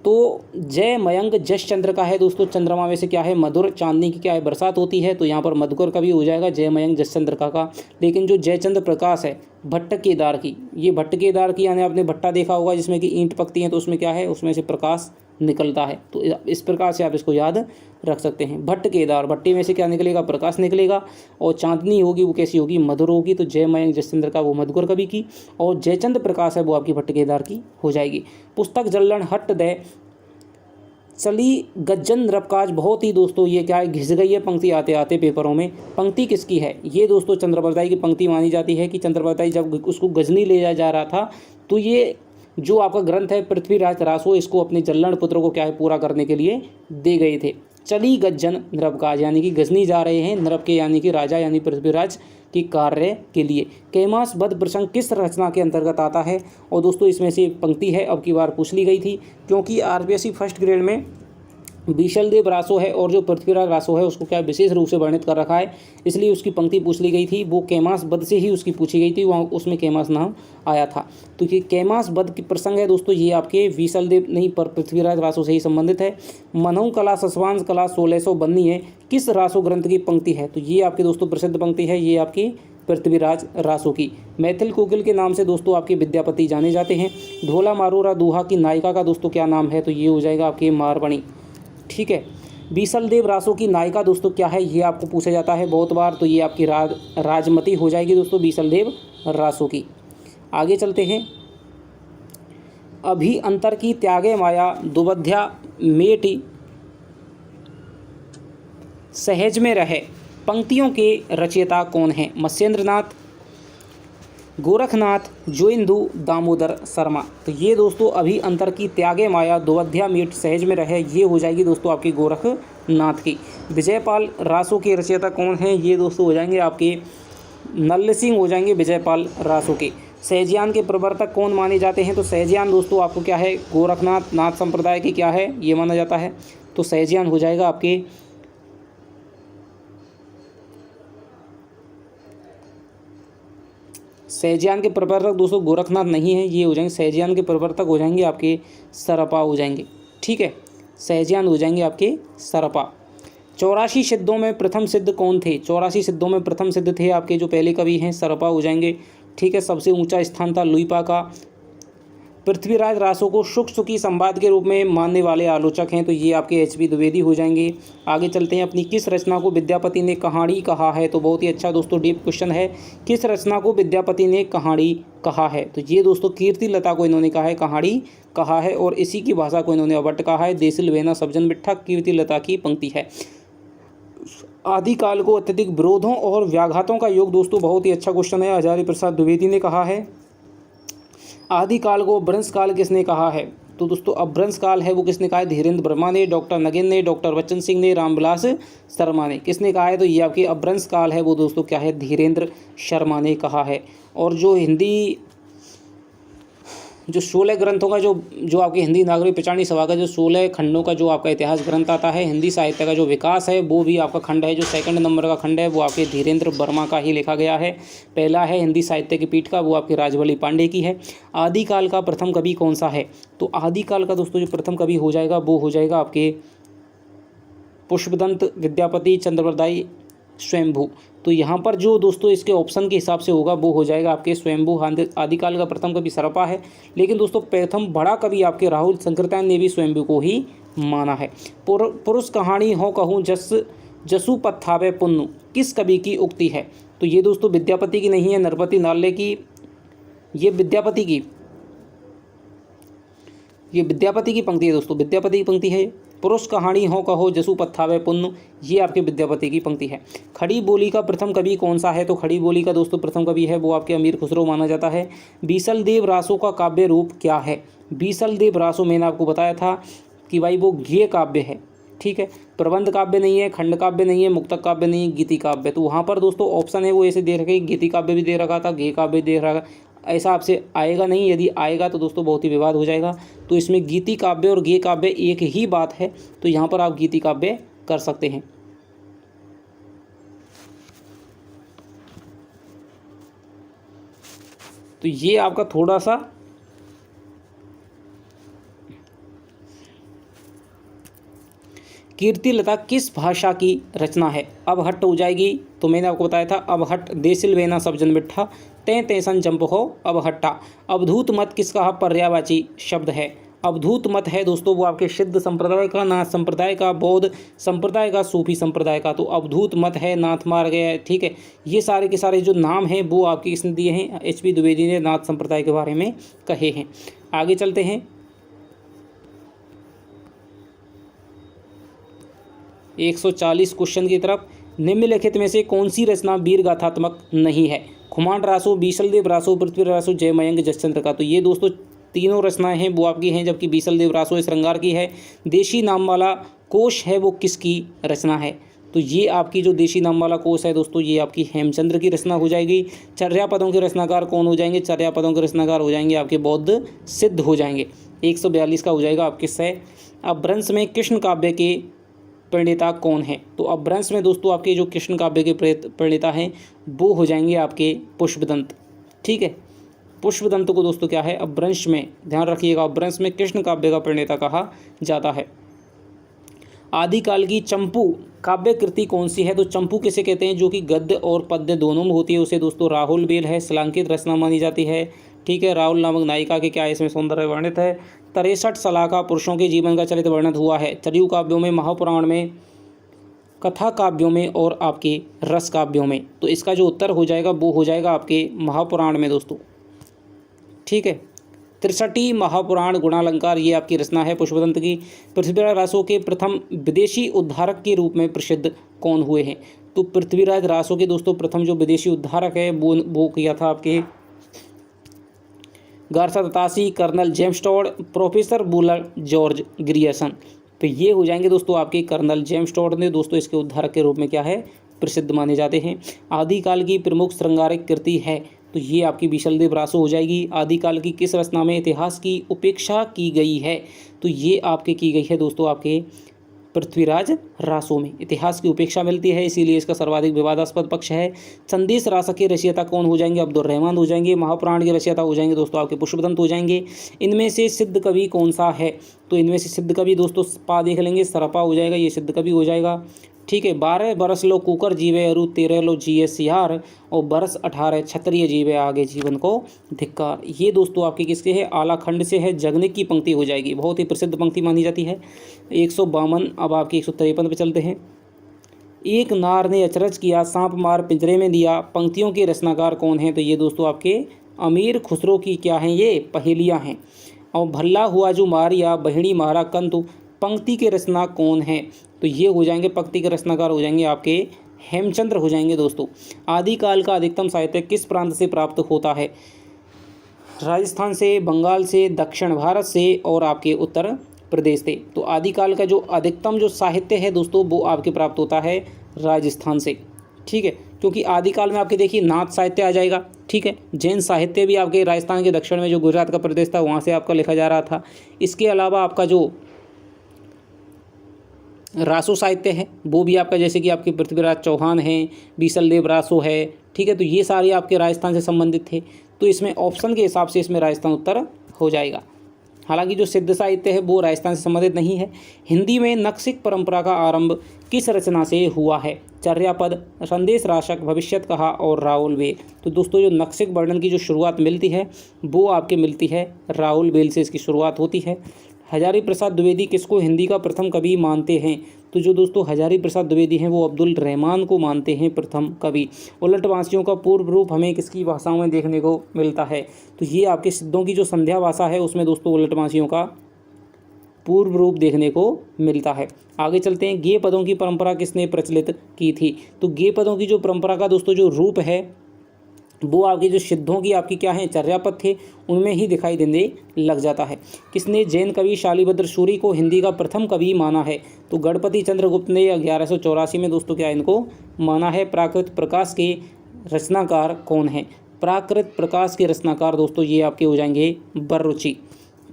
तो जय मयंक जस चंद्र का है दोस्तों चंद्रमा में से क्या है मधुर चांदनी की क्या है बरसात होती है, तो यहाँ पर मधुकर का भी हो जाएगा जय मयंक जस चंद्र का। लेकिन जो जयचंद्र प्रकाश है भट्ट केदार की, ये भट्ट केदार की यानी आपने भट्टा देखा होगा जिसमें कि ईंट पकती हैं तो उसमें क्या है उसमें से प्रकाश निकलता है। तो इस प्रकार से आप इसको याद रख सकते हैं। भट्ट केदार, भट्टी में से क्या निकलेगा प्रकाश निकलेगा, और चांदनी होगी वो कैसी होगी मधुर होगी। तो जय मयंक जसचंद्र का वो मधुकर कवि की, और जयचंद्र प्रकाश है वो आपकी भट्ट केदार की हो जाएगी। पुस्तक जल्लन हट दे चली गज्जन नृपकाज, बहुत ही दोस्तों ये क्या है, घिस गई है पंक्ति आते आते पेपरों में। पंक्ति किसकी है? ये दोस्तों चंद्रबरदाई की पंक्ति मानी जाती है कि चंद्रबरदाई जब उसको गजनी ले जा रहा था तो ये जो आपका ग्रंथ है पृथ्वीराज रासो, इसको अपने जल्लण पुत्र को क्या है पूरा करने के लिए दे गए थे। चली गज्जन नृपकाज यानी कि गजनी जा रहे हैं नृप के यानी कि राजा यानी पृथ्वीराज की कार्य के लिए। कैमास बद प्रसंग किस रचना के अंतर्गत आता है? और दोस्तों इसमें से पंक्ति है, अब की बार पूछ ली गई थी क्योंकि आरपीएससी फर्स्ट ग्रेड में बीशलदेव रासो है और जो पृथ्वीराज रासो है उसको क्या विशेष रूप से वर्णित कर रखा है, इसलिए उसकी पंक्ति पूछ ली गई थी। वो कैमास बद से ही उसकी पूछी गई थी, वहाँ उसमें कैमास नाम आया था। तो ये कैमास बद की प्रसंग है दोस्तों, ये आपके बीशलदेव नहीं पर पृथ्वीराज रासो से ही संबंधित है। मनहु कला सस्वांश कला 1692 है, किस रासो ग्रंथ की पंक्ति है? तो ये आपके दोस्तों प्रसिद्ध पंक्ति है, ये आपकी पृथ्वीराज रासो की। मैथिल कोकिल के नाम से दोस्तों आपके विद्यापति जाने जाते हैं। ढोला मारोरा दूहा की नायिका का दोस्तों क्या नाम है? तो ये हो जाएगा आपके मारवाणी। ठीक है, बीसलदेव रासो की नायिका दोस्तों क्या है, ये आपको पूछा जाता है बहुत बार, तो ये आपकी राजमती हो जाएगी दोस्तों बीसलदेव रासो की। आगे चलते हैं। अभी अंतर की त्यागे माया दुबध्या मेटी सहज में रहे, पंक्तियों के रचयिता कौन है? मत्स्येंद्रनाथ, गोरखनाथ, जोइंदू, दामोदर शर्मा। तो ये दोस्तों अभी अंतर की त्यागे माया दुबध्या मीट सहज में रहे, ये हो जाएगी दोस्तों आपकी गोरखनाथ की। विजयपाल रासो के रचयिता कौन हैं? ये दोस्तों हो जाएंगे आपके नल्ल सिंह हो जाएंगे विजयपाल रासो के। सहजयान के प्रवर्तक कौन माने जाते हैं? तो सहजयान दोस्तों आपको क्या है, गोरखनाथ नाथ संप्रदाय की क्या है ये माना जाता है, तो सहजयान हो जाएगा आपके सहजयान के प्रवर्तक दोस्तों गोरखनाथ नहीं है, ये हो जाएंगे सहजयान के प्रवर्तक हो जाएंगे आपके सरपा हो जाएंगे। ठीक है, सहजयान हो जाएंगे आपके सरपा। 84 सिद्धों में प्रथम सिद्ध कौन थे? 84 सिद्धों में प्रथम सिद्ध थे आपके जो पहले कवि हैं सरपा हो जाएंगे। ठीक है, सबसे ऊंचा स्थान था लुइपा का। पृथ्वीराज रासो को शुक सुखी संवाद के रूप में मानने वाले आलोचक हैं, तो ये आपके एचपी द्विवेदी हो जाएंगे। आगे चलते हैं। अपनी किस रचना को विद्यापति ने कहानी कहा है? तो बहुत ही अच्छा दोस्तों डीप क्वेश्चन है। किस रचना को विद्यापति ने कहानी कहा है? तो ये दोस्तों कीर्ति लता को इन्होंने कहा है कहानी कहा है, और इसी की भाषा को इन्होंने अवट कहा है। देसिल वेना सब्जन बिट्ठा कीर्ति लता की पंक्ति है। आदिकाल को अत्यधिक विरोधों और व्याघातों का योग दोस्तों बहुत ही अच्छा क्वेश्चन है, हजारी प्रसाद द्विवेदी ने कहा है। आदिकाल को अपभ्रंश काल किसने कहा है? तो दोस्तों अपभ्रंश काल है वो किसने कहा है? धीरेन्द्र वर्मा ने, डॉक्टर नगेन ने, डॉक्टर बच्चन सिंह ने, रामविलास शर्मा ने। किसने कहा है? तो ये आपकी अपभ्रंश काल है वो दोस्तों क्या है? धीरेन्द्र शर्मा ने कहा है। और जो हिंदी जो 16 ग्रंथों का जो आपकी हिंदी नागरिक पिछाड़ी सभा का जो 16 खंडों का जो आपका इतिहास ग्रंथ आता है, हिंदी साहित्य का जो विकास है वो भी आपका खंड है, जो सेकंड नंबर का खंड है वो आपके धीरेन्द्र वर्मा का ही लिखा गया है। पहला है हिंदी साहित्य की पीठ का, वो आपके राजवल्ली पांडे की है। आदिकाल का प्रथम कवि कौन सा है? तो आदिकाल का दोस्तों जो प्रथम कवि हो जाएगा वो हो जाएगा आपके पुष्पदंत, विद्यापति, चंद्रबरदाई, स्वयंभू। तो यहाँ पर जो दोस्तों इसके ऑप्शन के हिसाब से होगा वो हो जाएगा आपके स्वयंभू। आदिकाल का प्रथम कवि सरपा है, लेकिन दोस्तों प्रथम बड़ा कवि आपके राहुल शंकरतायन ने भी स्वयंभू को ही माना है। पुरुष कहानी हो कहूँ जसु पत्थावे पुन्नु किस कवि की उक्ति है? तो ये दोस्तों विद्यापति की नहीं है, नरपति नाले की। ये विद्यापति की पंक्ति है दोस्तों, विद्यापति की पंक्ति है। पुरुष कहानी हो कहो जसु पत्थावे पुण्य, ये आपके विद्यापति की पंक्ति है। खड़ी बोली का प्रथम कवि कौन सा है? तो खड़ी बोली का दोस्तों प्रथम कवि है वो आपके अमीर खुसरो माना जाता है। बीसलदेव रासो का काव्य रूप क्या है? बीसलदेव रासो मैंने आपको बताया था कि भाई वो गेय काव्य है। ठीक है, प्रबंध काव्य नहीं है, खंड काव्य नहीं है, मुक्तक काव्य नहीं है, गीति काव्य। तो वहाँ पर दोस्तों ऑप्शन है वो ऐसे दे रखे, गीति काव्य भी दे रखा था, गेय काव्य दे रखा, ऐसा आपसे आएगा नहीं। यदि आएगा तो दोस्तों बहुत ही विवाद हो जाएगा। तो इसमें गीति काव्य और गेय काव्य एक ही बात है, तो यहाँ पर आप गीति काव्य कर सकते हैं। तो ये आपका थोड़ा सा कीर्ति लता किस भाषा की रचना है? अबहट्ट हो जाएगी, तो मैंने आपको बताया था अबहट्ट, देसिल वेना सब जन बिट्ठा, तैं तैसन जंप हो अबहट्टा। अवधूत मत किसका पर्यायवाची शब्द है? अवधूत मत है दोस्तों वो आपके सिद्ध संप्रदाय का, नाथ संप्रदाय का, बौद्ध संप्रदाय का, सूफी संप्रदाय का। तो अवधूत मत है, नाथ मार्ग है। ठीक है, ये सारे के सारे जो नाम हैं वो आपके किसने दिए हैं? एचपी द्विवेदी ने नाथ संप्रदाय के बारे में कहे हैं। आगे चलते हैं। 140 क्वेश्चन की तरफ। निम्नलिखित में से कौन सी रचना वीर गाथात्मक नहीं है? खुमान रासो, बीसल देव रासो, पृथ्वी रासो, जयमयंक जसचंद्र का। तो ये दोस्तों तीनों रचनाएं हैं वो आपकी हैं, जबकि बीसल देव रासो श्रृंगार की है। देशी नाम वाला कोश है वो किसकी रचना है? तो ये आपकी जो देशी नाम वाला कोश है दोस्तों ये आपकी हेमचंद्र की रचना हो जाएगी। चर्यापदों के रचनाकार कौन हो जाएंगे? चर्यापदों के रचनाकार हो जाएंगे आपके बौद्ध सिद्ध हो जाएंगे। 142 का हो जाएगा आपके सय। अपभ्रंश में कृष्ण काव्य के प्रणेता कौन है? तो अपभ्रंश में दोस्तों आपके जो कृष्ण काव्य के प्रणेता हैं वो हो जाएंगे आपके पुष्पदंत। ठीक है, पुष्पदंत को दोस्तों क्या है अपभ्रंश में, ध्यान रखिएगा, अपभ्रंश में कृष्ण काव्य का प्रणेता कहा जाता है। आदिकाल की चंपू काव्य कृति कौन सी है? तो चंपू किसे कहते हैं? जो कि गद्य और पद्य दोनों में होती है, उसे दोस्तों राहुल बेल है, शिलांकित रचना मानी जाती है। ठीक है, राहुल नामक नायिका के क्या है इसमें सौंदर्य वर्णित है। 63 सलाखा पुरुषों के जीवन का चरित्र वर्णित हुआ है। चरयू काव्यों में, महापुराण में, कथा काव्यों में और आपके रस काव्यों में। तो इसका जो उत्तर हो जाएगा वो हो जाएगा आपके महापुराण में दोस्तों। ठीक है, 63 महापुराण गुणालंकार ये आपकी रचना है पुष्पदंत की। पृथ्वीराज रासो के प्रथम विदेशी उद्धारक के रूप में प्रसिद्ध कौन हुए हैं? तो पृथ्वीराज रासो के दोस्तों प्रथम जो विदेशी उद्धारक है वो किया था आपके Garcin de Tassy, colonel James Tod, professor Buhler, George Grierson. तो ये हो जाएंगे दोस्तों आपके कर्नल जेम्स टॉड ने दोस्तों इसके उद्धारक के रूप में क्या है प्रसिद्ध माने जाते हैं। आदिकाल की प्रमुख श्रृंगारिक कृति है तो ये आपकी बीसल देव रासो हो जाएगी। आदिकाल की किस रचना में इतिहास की उपेक्षा की गई है? तो ये आपके की गई है दोस्तों आपके पृथ्वीराज रासो में इतिहास की उपेक्षा मिलती है, इसीलिए इसका सर्वाधिक विवादास्पद पक्ष है। संदेश रास के रचयिता कौन हो जाएंगे? अब्दुल रहमान हो जाएंगे। महापुराण के रचयिता हो जाएंगे दोस्तों आपके पुष्पदंत हो जाएंगे। इनमें से सिद्ध कवि कौन सा है? तो इनमें से सिद्ध कवि दोस्तों पा देख लेंगे, सरपा हो जाएगा, ये सिद्ध कवि हो जाएगा। ठीक है, 12 बरस लो कुकर जीवे अरु 13 लो जिये सियार और बरस 18 क्षत्रिय जीवे आगे जीवन को धिक्कार। ये दोस्तों आपके किसके है? आलाखंड से है, जगनिक की पंक्ति हो जाएगी, बहुत ही प्रसिद्ध पंक्ति मानी जाती है। 152। अब आपकी 153 पे चलते हैं। एक नार ने अचरज किया, सांप मार पिंजरे में दिया, पंक्तियों के रचनाकार कौन है? तो ये दोस्तों आपके अमीर खुसरो की क्या हैं ये पहेलियाँ हैं। और भल्ला हुआ जो मारिया बहिणी मारा कंतु, पंक्ति के रचना कौन है? तो ये हो जाएंगे पंक्ति के रचनाकार हो जाएंगे आपके हेमचंद्र हो जाएंगे दोस्तों। आदिकाल का अधिकतम साहित्य किस प्रांत से प्राप्त होता है? राजस्थान से, बंगाल से, दक्षिण भारत से और आपके उत्तर प्रदेश से। तो आदिकाल का जो अधिकतम जो साहित्य है दोस्तों वो आपके प्राप्त होता है राजस्थान से। ठीक है, क्योंकि आदिकाल में आपके देखिए नाथ साहित्य आ जाएगा। ठीक है, जैन साहित्य भी आपके राजस्थान के दक्षिण में जो गुजरात का प्रदेश था वहाँ से आपका लिखा जा रहा था। इसके अलावा आपका जो रासो साहित्य है वो भी आपका, जैसे कि आपके पृथ्वीराज चौहान हैं, बीसल देव रासो है। ठीक है, तो ये सारे आपके राजस्थान से संबंधित थे, तो इसमें ऑप्शन के हिसाब से इसमें राजस्थान उत्तर हो जाएगा। हालांकि जो सिद्ध साहित्य है वो राजस्थान से संबंधित नहीं है। हिंदी में नक्सिक परंपरा का आरंभ किस रचना से हुआ है? चर्यापद, संदेश राशक, भविष्यत कहा और राहुल बेल। तो दोस्तों जो नक्सिक वर्णन की जो शुरुआत मिलती है वो आपके मिलती है राहुल बेल से, इसकी शुरुआत होती है। हजारी प्रसाद द्विवेदी किसको हिंदी का प्रथम कवि मानते हैं? तो जो दोस्तों हजारी प्रसाद द्विवेदी हैं वो अब्दुल रहमान को मानते हैं प्रथम कवि। उलटवासियों का पूर्व रूप हमें किसकी भाषाओं में देखने को मिलता है? तो ये आपके सिद्धों की जो संध्या भाषा है उसमें दोस्तों उलटवासियों का पूर्व रूप देखने को मिलता है। आगे चलते हैं। गेय पदों की परंपरा किसने प्रचलित की थी? तो गेय पदों की जो परंपरा का दोस्तों जो रूप है वो आपकी जो सिद्धों की आपकी क्या है चर्यापद थे उनमें ही दिखाई देने लग जाता है। किसने जैन कवि शालिभद्र सूरी को हिंदी का प्रथम कवि माना है? तो गणपति चंद्रगुप्त ने 1184 में दोस्तों क्या इनको माना है। प्राकृत प्रकाश के रचनाकार कौन है? प्राकृत प्रकाश के रचनाकार दोस्तों ये आपके हो जाएंगे बर्रुचि।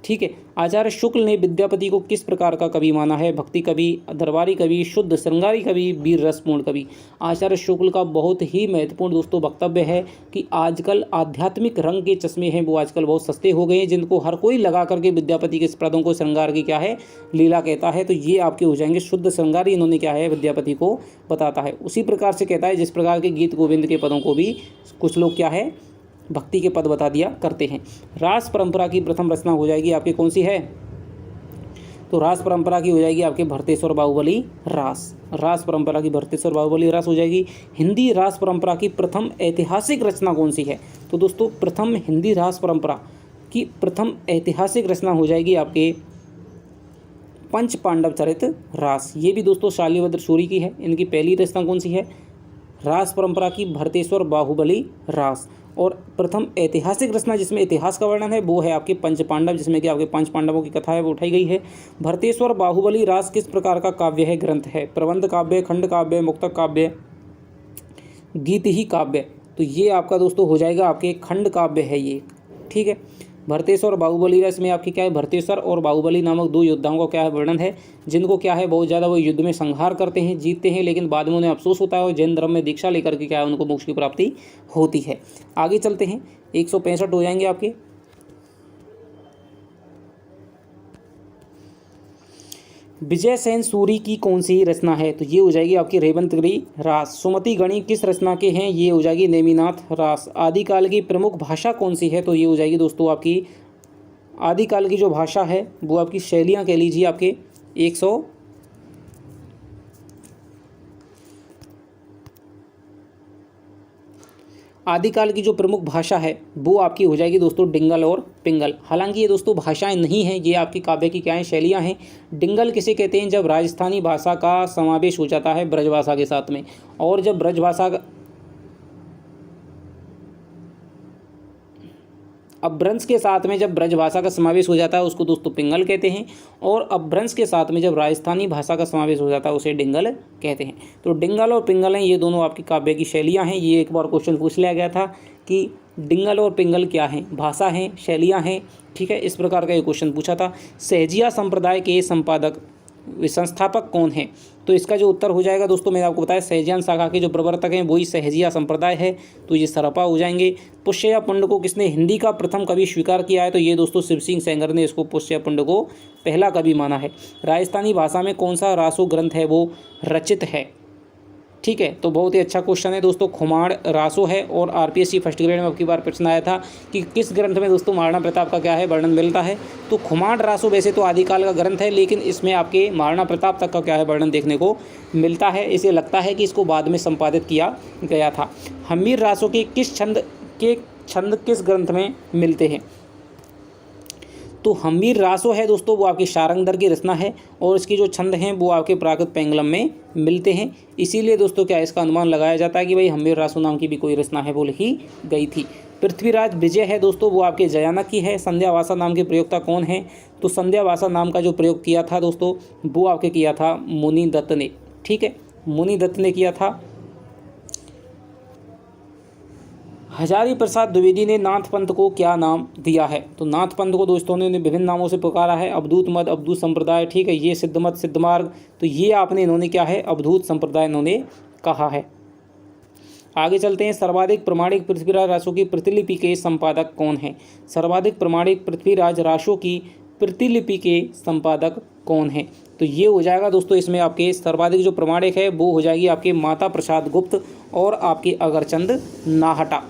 ठीक है, आचार्य शुक्ल ने विद्यापति को किस प्रकार का कवि माना है? भक्ति कवि, दरबारी कवि, शुद्ध श्रृंगारी कवि, वीर रसपूर्ण कवि। आचार्य शुक्ल का बहुत ही महत्वपूर्ण दोस्तों वक्तव्य है कि आजकल आध्यात्मिक रंग के चश्मे हैं वो आजकल बहुत सस्ते हो गए हैं, जिनको हर कोई लगा करके विद्यापति के पदों को श्रृंगार की क्या है लीला कहता है। तो ये आपके हो जाएंगे शुद्ध श्रृंगारी, इन्होंने क्या है विद्यापति को बताता है। उसी प्रकार से कहता है जिस प्रकार के गीत गोविंद के पदों को भी कुछ लोग क्या है भक्ति के पद बता दिया करते हैं। रास परंपरा की प्रथम रचना हो जाएगी आपकी कौन सी है? तो रास परंपरा की हो जाएगी आपके भरतेश्वर बाहुबली रास। रास परंपरा की भरतेश्वर बाहुबली रास हो जाएगी। हिंदी रास परंपरा की प्रथम ऐतिहासिक रचना कौन सी है? तो दोस्तों प्रथम हिंदी रास परंपरा की प्रथम ऐतिहासिक रचना हो जाएगी आपके पंच पांडव चरित रास, ये भी दोस्तों शालिभद्र सूरी की है। इनकी पहली रचना कौन सी है? रास परंपरा की भरतेश्वर बाहुबली रास। और प्रथम ऐतिहासिक रचना जिसमें इतिहास का वर्णन है वो है आपके पंच पांडव, जिसमें कि आपके 5 पांडवों की कथा है वो उठाई गई है। भरतेश्वर बाहुबली रास किस प्रकार का काव्य है, ग्रंथ है? प्रबंध काव्य, खंड काव्य, मुक्तक काव्य, गीत ही काव्य? तो ये आपका दोस्तों हो जाएगा आपके खंड काव्य है ये, ठीक है। भरतेश्वर बाहुबली रस में आपके क्या है, भरतेश्वर और बाहुबली नामक 2 योद्धाओं का क्या है वर्णन है, जिनको क्या है बहुत ज़्यादा वो युद्ध में संहार करते हैं, जीतते हैं, लेकिन बाद में उन्हें अफसोस होता है और जैन धर्म में दीक्षा लेकर के क्या है उनको मोक्ष की प्राप्ति होती है। आगे चलते हैं, 165 हो जाएंगे आपके। विजय सेन सूरी की कौन सी रचना है? तो ये हो जाएगी आपकी रेवंतगिरी रास। सुमति गणी किस रचना के हैं? ये हो जाएगी नेमिनाथ रास। आदिकाल की प्रमुख भाषा कौन सी है? तो ये हो जाएगी दोस्तों आपकी आदिकाल की जो भाषा है वो आपकी शैलियाँ कह लीजिए आपके 100 आदिकाल की जो प्रमुख भाषा है वो आपकी हो जाएगी दोस्तों डिंगल और पिंगल। हालांकि ये दोस्तों भाषाएं नहीं हैं, ये आपकी काव्य की क्या है शैलियाँ हैं। डिंगल किसे कहते हैं? जब राजस्थानी भाषा का समावेश हो जाता है ब्रजभाषा के साथ में, और जब ब्रजभाषा का अपभ्रंश के साथ में जब ब्रजभाषा का समावेश हो जाता है उसको दोस्तों पिंगल कहते हैं, और अपभ्रंश के साथ में जब राजस्थानी भाषा का समावेश हो जाता है उसे डिंगल कहते हैं। तो डिंगल और पिंगल हैं, ये दोनों आपकी काव्य की शैलियाँ हैं। ये एक बार क्वेश्चन पूछ लिया गया था कि डिंगल और पिंगल क्या हैं, भाषा हैं, शैलियाँ हैं, ठीक है, इस प्रकार का ये क्वेश्चन पूछा था। सहजिया संप्रदाय के संपादक संस्थापक कौन है? तो इसका जो उत्तर हो जाएगा दोस्तों मैंने आपको बताया सहजियान शाखा के जो प्रवर्तक हैं वही सहजिया संप्रदाय है, तो ये सरपा हो जाएंगे। पुष्य पुंड को किसने हिंदी का प्रथम कवि स्वीकार किया है? तो ये दोस्तों शिव सिंह सेंगर ने इसको पुष्य पुंड को पहला कवि माना है। राजस्थानी भाषा में कौन सा रासो ग्रंथ है वो रचित है? ठीक है, तो बहुत ही अच्छा क्वेश्चन है दोस्तों, खुमाड़ रासो है। और आरपीएससी फर्स्ट ग्रेड में अब की बार प्रश्न आया था कि किस ग्रंथ में दोस्तों महाराणा प्रताप का क्या है वर्णन मिलता है? तो खुमाड़ रासो वैसे तो आदिकाल का ग्रंथ है, लेकिन इसमें आपके महाराणा प्रताप तक का क्या है वर्णन देखने को मिलता है। इसे लगता है कि इसको बाद में संपादित किया गया था। हम्मीर रासो के छंद किस ग्रंथ में मिलते हैं? तो हम्मीर रासो है दोस्तों वो आपकी शारंगधर की रचना है, और इसकी जो छंद हैं वो आपके प्राकृत पेंगलम में मिलते हैं। इसीलिए दोस्तों क्या इसका अनुमान लगाया जाता है कि भाई हम्मीर रासो नाम की भी कोई रचना है वो लिखी गई थी। पृथ्वीराज विजय है दोस्तों वो आपके जयानक की है। संध्यावासा नाम के प्रयोक्ता कौन है? तो संध्यावासा नाम का जो प्रयोग किया था दोस्तों वो आपके किया था मुनि दत्त ने, ठीक है, मुनि दत्त ने किया था। हजारी प्रसाद द्विवेदी ने नाथ पंथ को क्या नाम दिया है? तो नाथ पंथ को दोस्तों ने विभिन्न नामों से पुकारा है। अवधूत मत, अवधूत संप्रदाय, ठीक है, ये सिद्ध मत, सिद्ध मार्ग, तो ये आपने इन्होंने क्या है अवधूत संप्रदाय इन्होंने कहा है। आगे चलते हैं, सर्वाधिक प्रमाणिक पृथ्वीराज रासो की प्रतिलिपि के संपादक कौन है? सर्वाधिक प्रमाणिक पृथ्वीराज रासो की प्रतिलिपि के संपादक कौन है? तो ये हो जाएगा दोस्तों इसमें आपके सर्वाधिक जो प्रमाणिक है वो हो जाएगी आपके माता प्रसाद गुप्त और आपके Agarchand Nahta.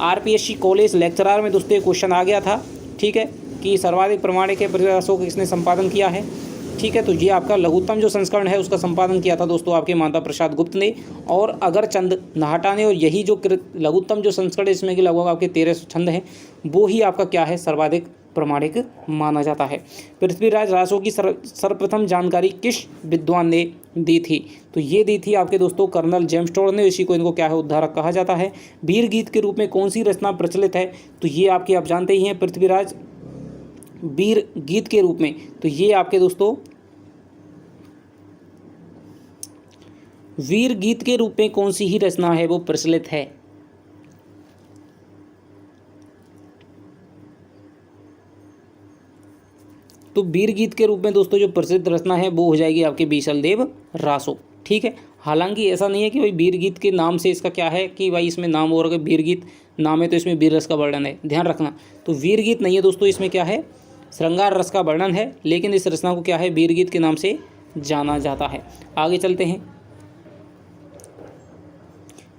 RPSC college lecturer में दोस्तों क्वेश्चन आ गया था, ठीक है, कि सर्वाधिक प्रमाणिक है पृथ्वीराज रासो को किसने संपादन किया है? ठीक है, तो ये आपका लघुत्तम जो संस्करण है उसका संपादन किया था दोस्तों आपके माता प्रसाद गुप्त ने और अगरचंद नाहटा ने। और यही जो लघुत्तम जो संस्करण इसमें कि लगभग आपके 1300 छंद हैं वो ही आपका क्या है सर्वाधिक प्रमाणिक माना जाता है। पृथ्वीराज रासो की सर्वप्रथम जानकारी किस विद्वान ने दी थी? तो ये दी थी आपके दोस्तों कर्नल जेम्स टोड ने। इसी को इनको क्या है उद्धारक कहा जाता है। वीर गीत के रूप में कौन सी रचना प्रचलित है? तो ये आपके आप जानते ही हैं पृथ्वीराज वीर गीत के रूप में, तो ये आपके दोस्तों वीर गीत के रूप में कौन सी ही रचना है वो प्रचलित है? तो वीर गीत के रूप में दोस्तों जो प्रसिद्ध रचना है वो हो जाएगी आपके बीसलदेव रासो, ठीक है। हालांकि ऐसा नहीं है कि भाई वीर गीत के नाम से इसका क्या है कि भाई इसमें नाम और वीर गीत नाम है तो इसमें वीर रस का वर्णन है, ध्यान रखना। तो वीर गीत नहीं है दोस्तों, इसमें क्या है श्रृंगार रस का वर्णन है, लेकिन इस रचना को क्या है वीर गीत के नाम से जाना जाता है। आगे चलते हैं,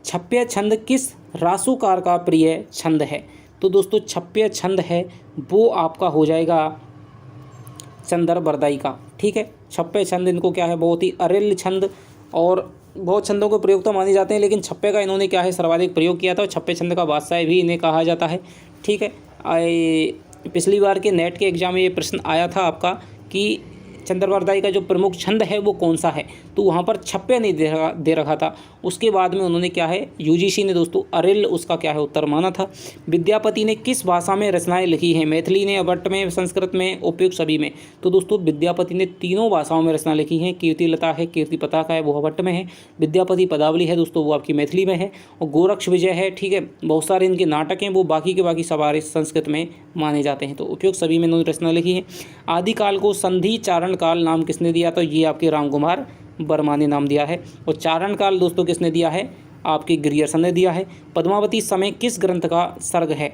छप्य छंद किस रासोकार का प्रिय छंद है? तो दोस्तों छप्य छंद है वो आपका हो जाएगा चंदर बरदाई का, ठीक है। छप्पे छंद इनको क्या है बहुत ही अरिल्य छंद और बहुत छंदों के प्रयोग तो माने जाते हैं, लेकिन छप्पे का इन्होंने क्या है सर्वाधिक प्रयोग किया था और छप्पे छंद का बादशाह भी इन्हें कहा जाता है, ठीक है। पिछली बार के नेट के एग्जाम में ये प्रश्न आया था आपका कि चंद्रवरदाई का जो प्रमुख छंद है वो कौन सा है, तो वहाँ पर छप्पे नहीं दे रखा था। उसके बाद में उन्होंने क्या है, यूजीसी ने दोस्तों अरिल उसका क्या है उत्तर माना था। विद्यापति ने किस भाषा में रचनाएं लिखी हैं, मैथिली ने, अभट्ट में, संस्कृत में, उपयुक्त सभी में। तो दोस्तों विद्यापति ने तीनों भाषाओं में रचना लिखी हैं। कीर्तिलता है, कीर्ति पताका है, वो अभट्ट में है। विद्यापति पदावली है दोस्तों, वो आपकी मैथिली में है। और गोरक्ष विजय है, ठीक है, बहुत सारे इनके नाटक हैं, वो बाकी के बाकी सवार संस्कृत में माने जाते हैं। तो उपयुक्त सभी में इन्होंने रचना लिखी है। आदिकाल को संधि चारण काल नाम किसने दिया, तो ये आपके रामकुमार वर्मा ने नाम दिया है। और चारण काल दोस्तों किसने दिया है, आपके ग्रियर्सन ने दिया है। पद्मावती समय किस ग्रंथ का सर्ग है,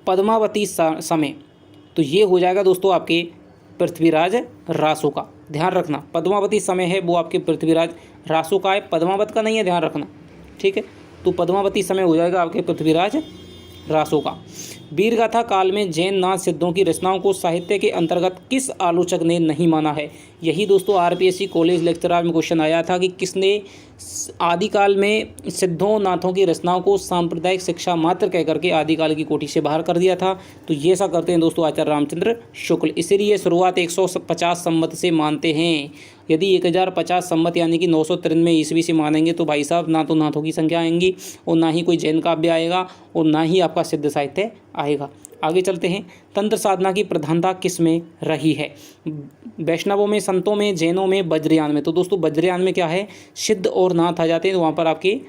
पद्मावती समय, तो ये हो जाएगा दोस्तों आपके पृथ्वीराज रासो का। ध्यान रखना, पद्मावती समय है वो आपके पृथ्वीराज रासो का है, पद्मावत का नहीं है, ध्यान रखना, ठीक है। तो पद्मावती समय हो जाएगा आपके पृथ्वीराज रासो का। वीरगाथा काल में जैन नाथ सिद्धों की रचनाओं को साहित्य के अंतर्गत किस आलोचक ने नहीं माना है। यही दोस्तों आरपीएससी कॉलेज लेक्चरर में क्वेश्चन आया था कि किसने आदिकाल में सिद्धों नाथों की रचनाओं को सांप्रदायिक शिक्षा मात्र कह करके आदिकाल की कोटि से बाहर कर दिया था। तो ये ऐसा करते हैं दोस्तों आचार्य रामचंद्र शुक्ल, इसीलिए शुरुआत 150 संवत से मानते हैं। यदि 1050 संवत यानी कि 993 ईस्वी से मानेंगे तो भाई साहब ना तो नाथों की संख्या आएंगी और ना ही कोई जैन काव्य आएगा और ना ही आपका सिद्ध साहित्य आएगा। आगे चलते हैं, तंत्र साधना की प्रधानता किस में रही है, वैष्णवों में, संतों में, जैनों में, वज्रयान में। तो दोस्तों वज्रयान में क्या है, सिद्ध और नाथ आ जाते हैं, तो वहाँ पर आपके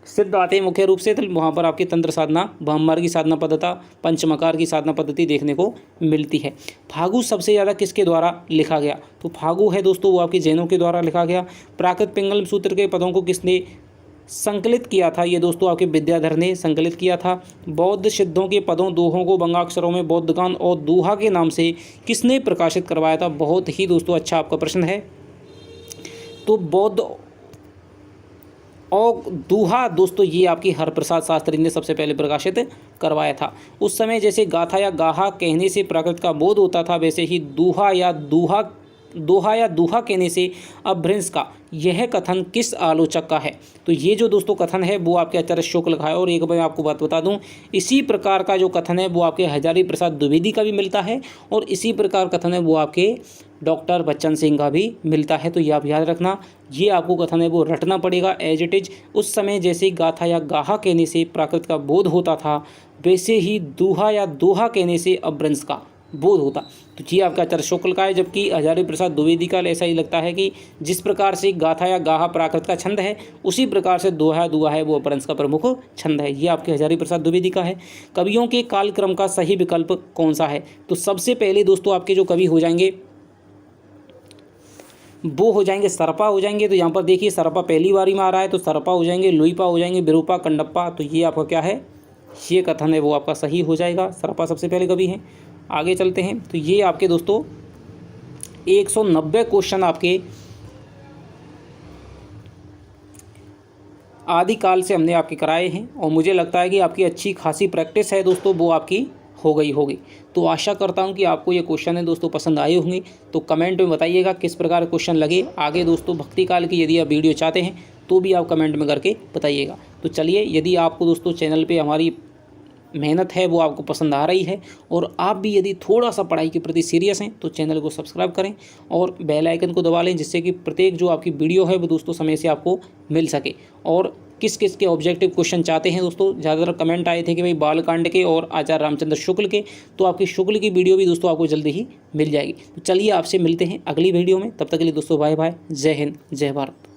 सिद्ध आते हैं मुख्य रूप से, तो वहाँ पर आपकी तंत्र साधना, ब्रह्ममार्ग की साधना पद्धति, पंचमकार की साधना पद्धति देखने को मिलती है। फागु सबसे ज़्यादा किसके द्वारा लिखा गया, तो फागु है दोस्तों वो आपके जैनों के द्वारा लिखा गया। प्राकृत पिंगल सूत्र के पदों को किसने संकलित किया था, ये दोस्तों आपके विद्याधर ने संकलित किया था। बौद्ध सिद्धों के पदों दोहों को बंगाक्षरों में बौद्धगान और दोहा के नाम से किसने प्रकाशित करवाया था। बहुत ही दोस्तों अच्छा आपका प्रश्न है। तो बौद्ध और दोहा दोस्तों ये आपकी हरप्रसाद शास्त्री ने सबसे पहले प्रकाशित करवाया था। उस समय जैसे गाथा या गाहा कहने से प्राकृत का बोध होता था, वैसे ही दोहा या दोहा कहने से अपभ्रंश का यह कथन किस आलोचक का है। तो ये जो दोस्तों कथन है वो आपके आचार्य शुक्ल का है। और एक मैं आपको बात बता दूं, इसी प्रकार का जो कथन है वो आपके हजारी प्रसाद द्विवेदी का भी मिलता है और इसी प्रकार कथन है वो आपके डॉक्टर बच्चन सिंह का भी मिलता है। तो ये आप याद रखना, ये आपको कथन है वो रटना पड़ेगा एज इट इज। उस समय जैसे गाथा या गाहा कहने से प्राकृत का बोध होता था, वैसे ही दोहा या दोहा कहने से अपभ्रंश का बोध होता। तो ये आपका आचार्य शुक्ल का है, जबकि हजारी प्रसाद द्विवेदी का ऐसा ही लगता है कि जिस प्रकार से गाथा या गाहा प्राकृत का छंद है, उसी प्रकार से दोहा दुआ है वो अपभ्रंश का प्रमुख छंद है। ये आपके हजारी प्रसाद द्विवेदी का है। कवियों के कालक्रम का सही विकल्प कौन सा है, तो सबसे पहले दोस्तों आपके जो कवि हो जाएंगे वो हो जाएंगे सरपा हो जाएंगे। तो यहाँ पर देखिए सरपा पहली बारी में आ रहा है, तो सरपा हो जाएंगे, लुईपा हो जाएंगे, विरूपा, कंडप्पा। तो ये आपका क्या है, ये कथन है वो आपका सही हो जाएगा, सरपा सबसे पहले कवि हैं। आगे चलते हैं, तो ये आपके दोस्तों 190 क्वेश्चन आपके आदिकाल से हमने आपके कराए हैं और मुझे लगता है कि आपकी अच्छी खासी प्रैक्टिस है दोस्तों, वो आपकी हो गई होगी। तो आशा करता हूं कि आपको ये क्वेश्चन है दोस्तों पसंद आए होंगे। तो कमेंट में बताइएगा किस प्रकार क्वेश्चन लगे। आगे दोस्तों भक्ति काल की यदि आप वीडियो चाहते हैं तो भी आप कमेंट में करके बताइएगा। तो चलिए, यदि आपको दोस्तों चैनल पे हमारी मेहनत है वो आपको पसंद आ रही है और आप भी यदि थोड़ा सा पढ़ाई के प्रति सीरियस हैं तो चैनल को सब्सक्राइब करें और बेल आइकन को दबा लें, जिससे कि प्रत्येक जो आपकी वीडियो है वो दोस्तों समय से आपको मिल सके। और किस किस के ऑब्जेक्टिव क्वेश्चन चाहते हैं दोस्तों, ज़्यादातर कमेंट आए थे कि भाई बालकांड के और आचार्य रामचंद्र शुक्ल के, तो आपकी शुक्ल की वीडियो भी दोस्तों आपको जल्दी ही मिल जाएगी। तो चलिए आपसे मिलते हैं अगली वीडियो में, तब तक के लिए दोस्तों बाय बाय, जय हिंद, जय भारत।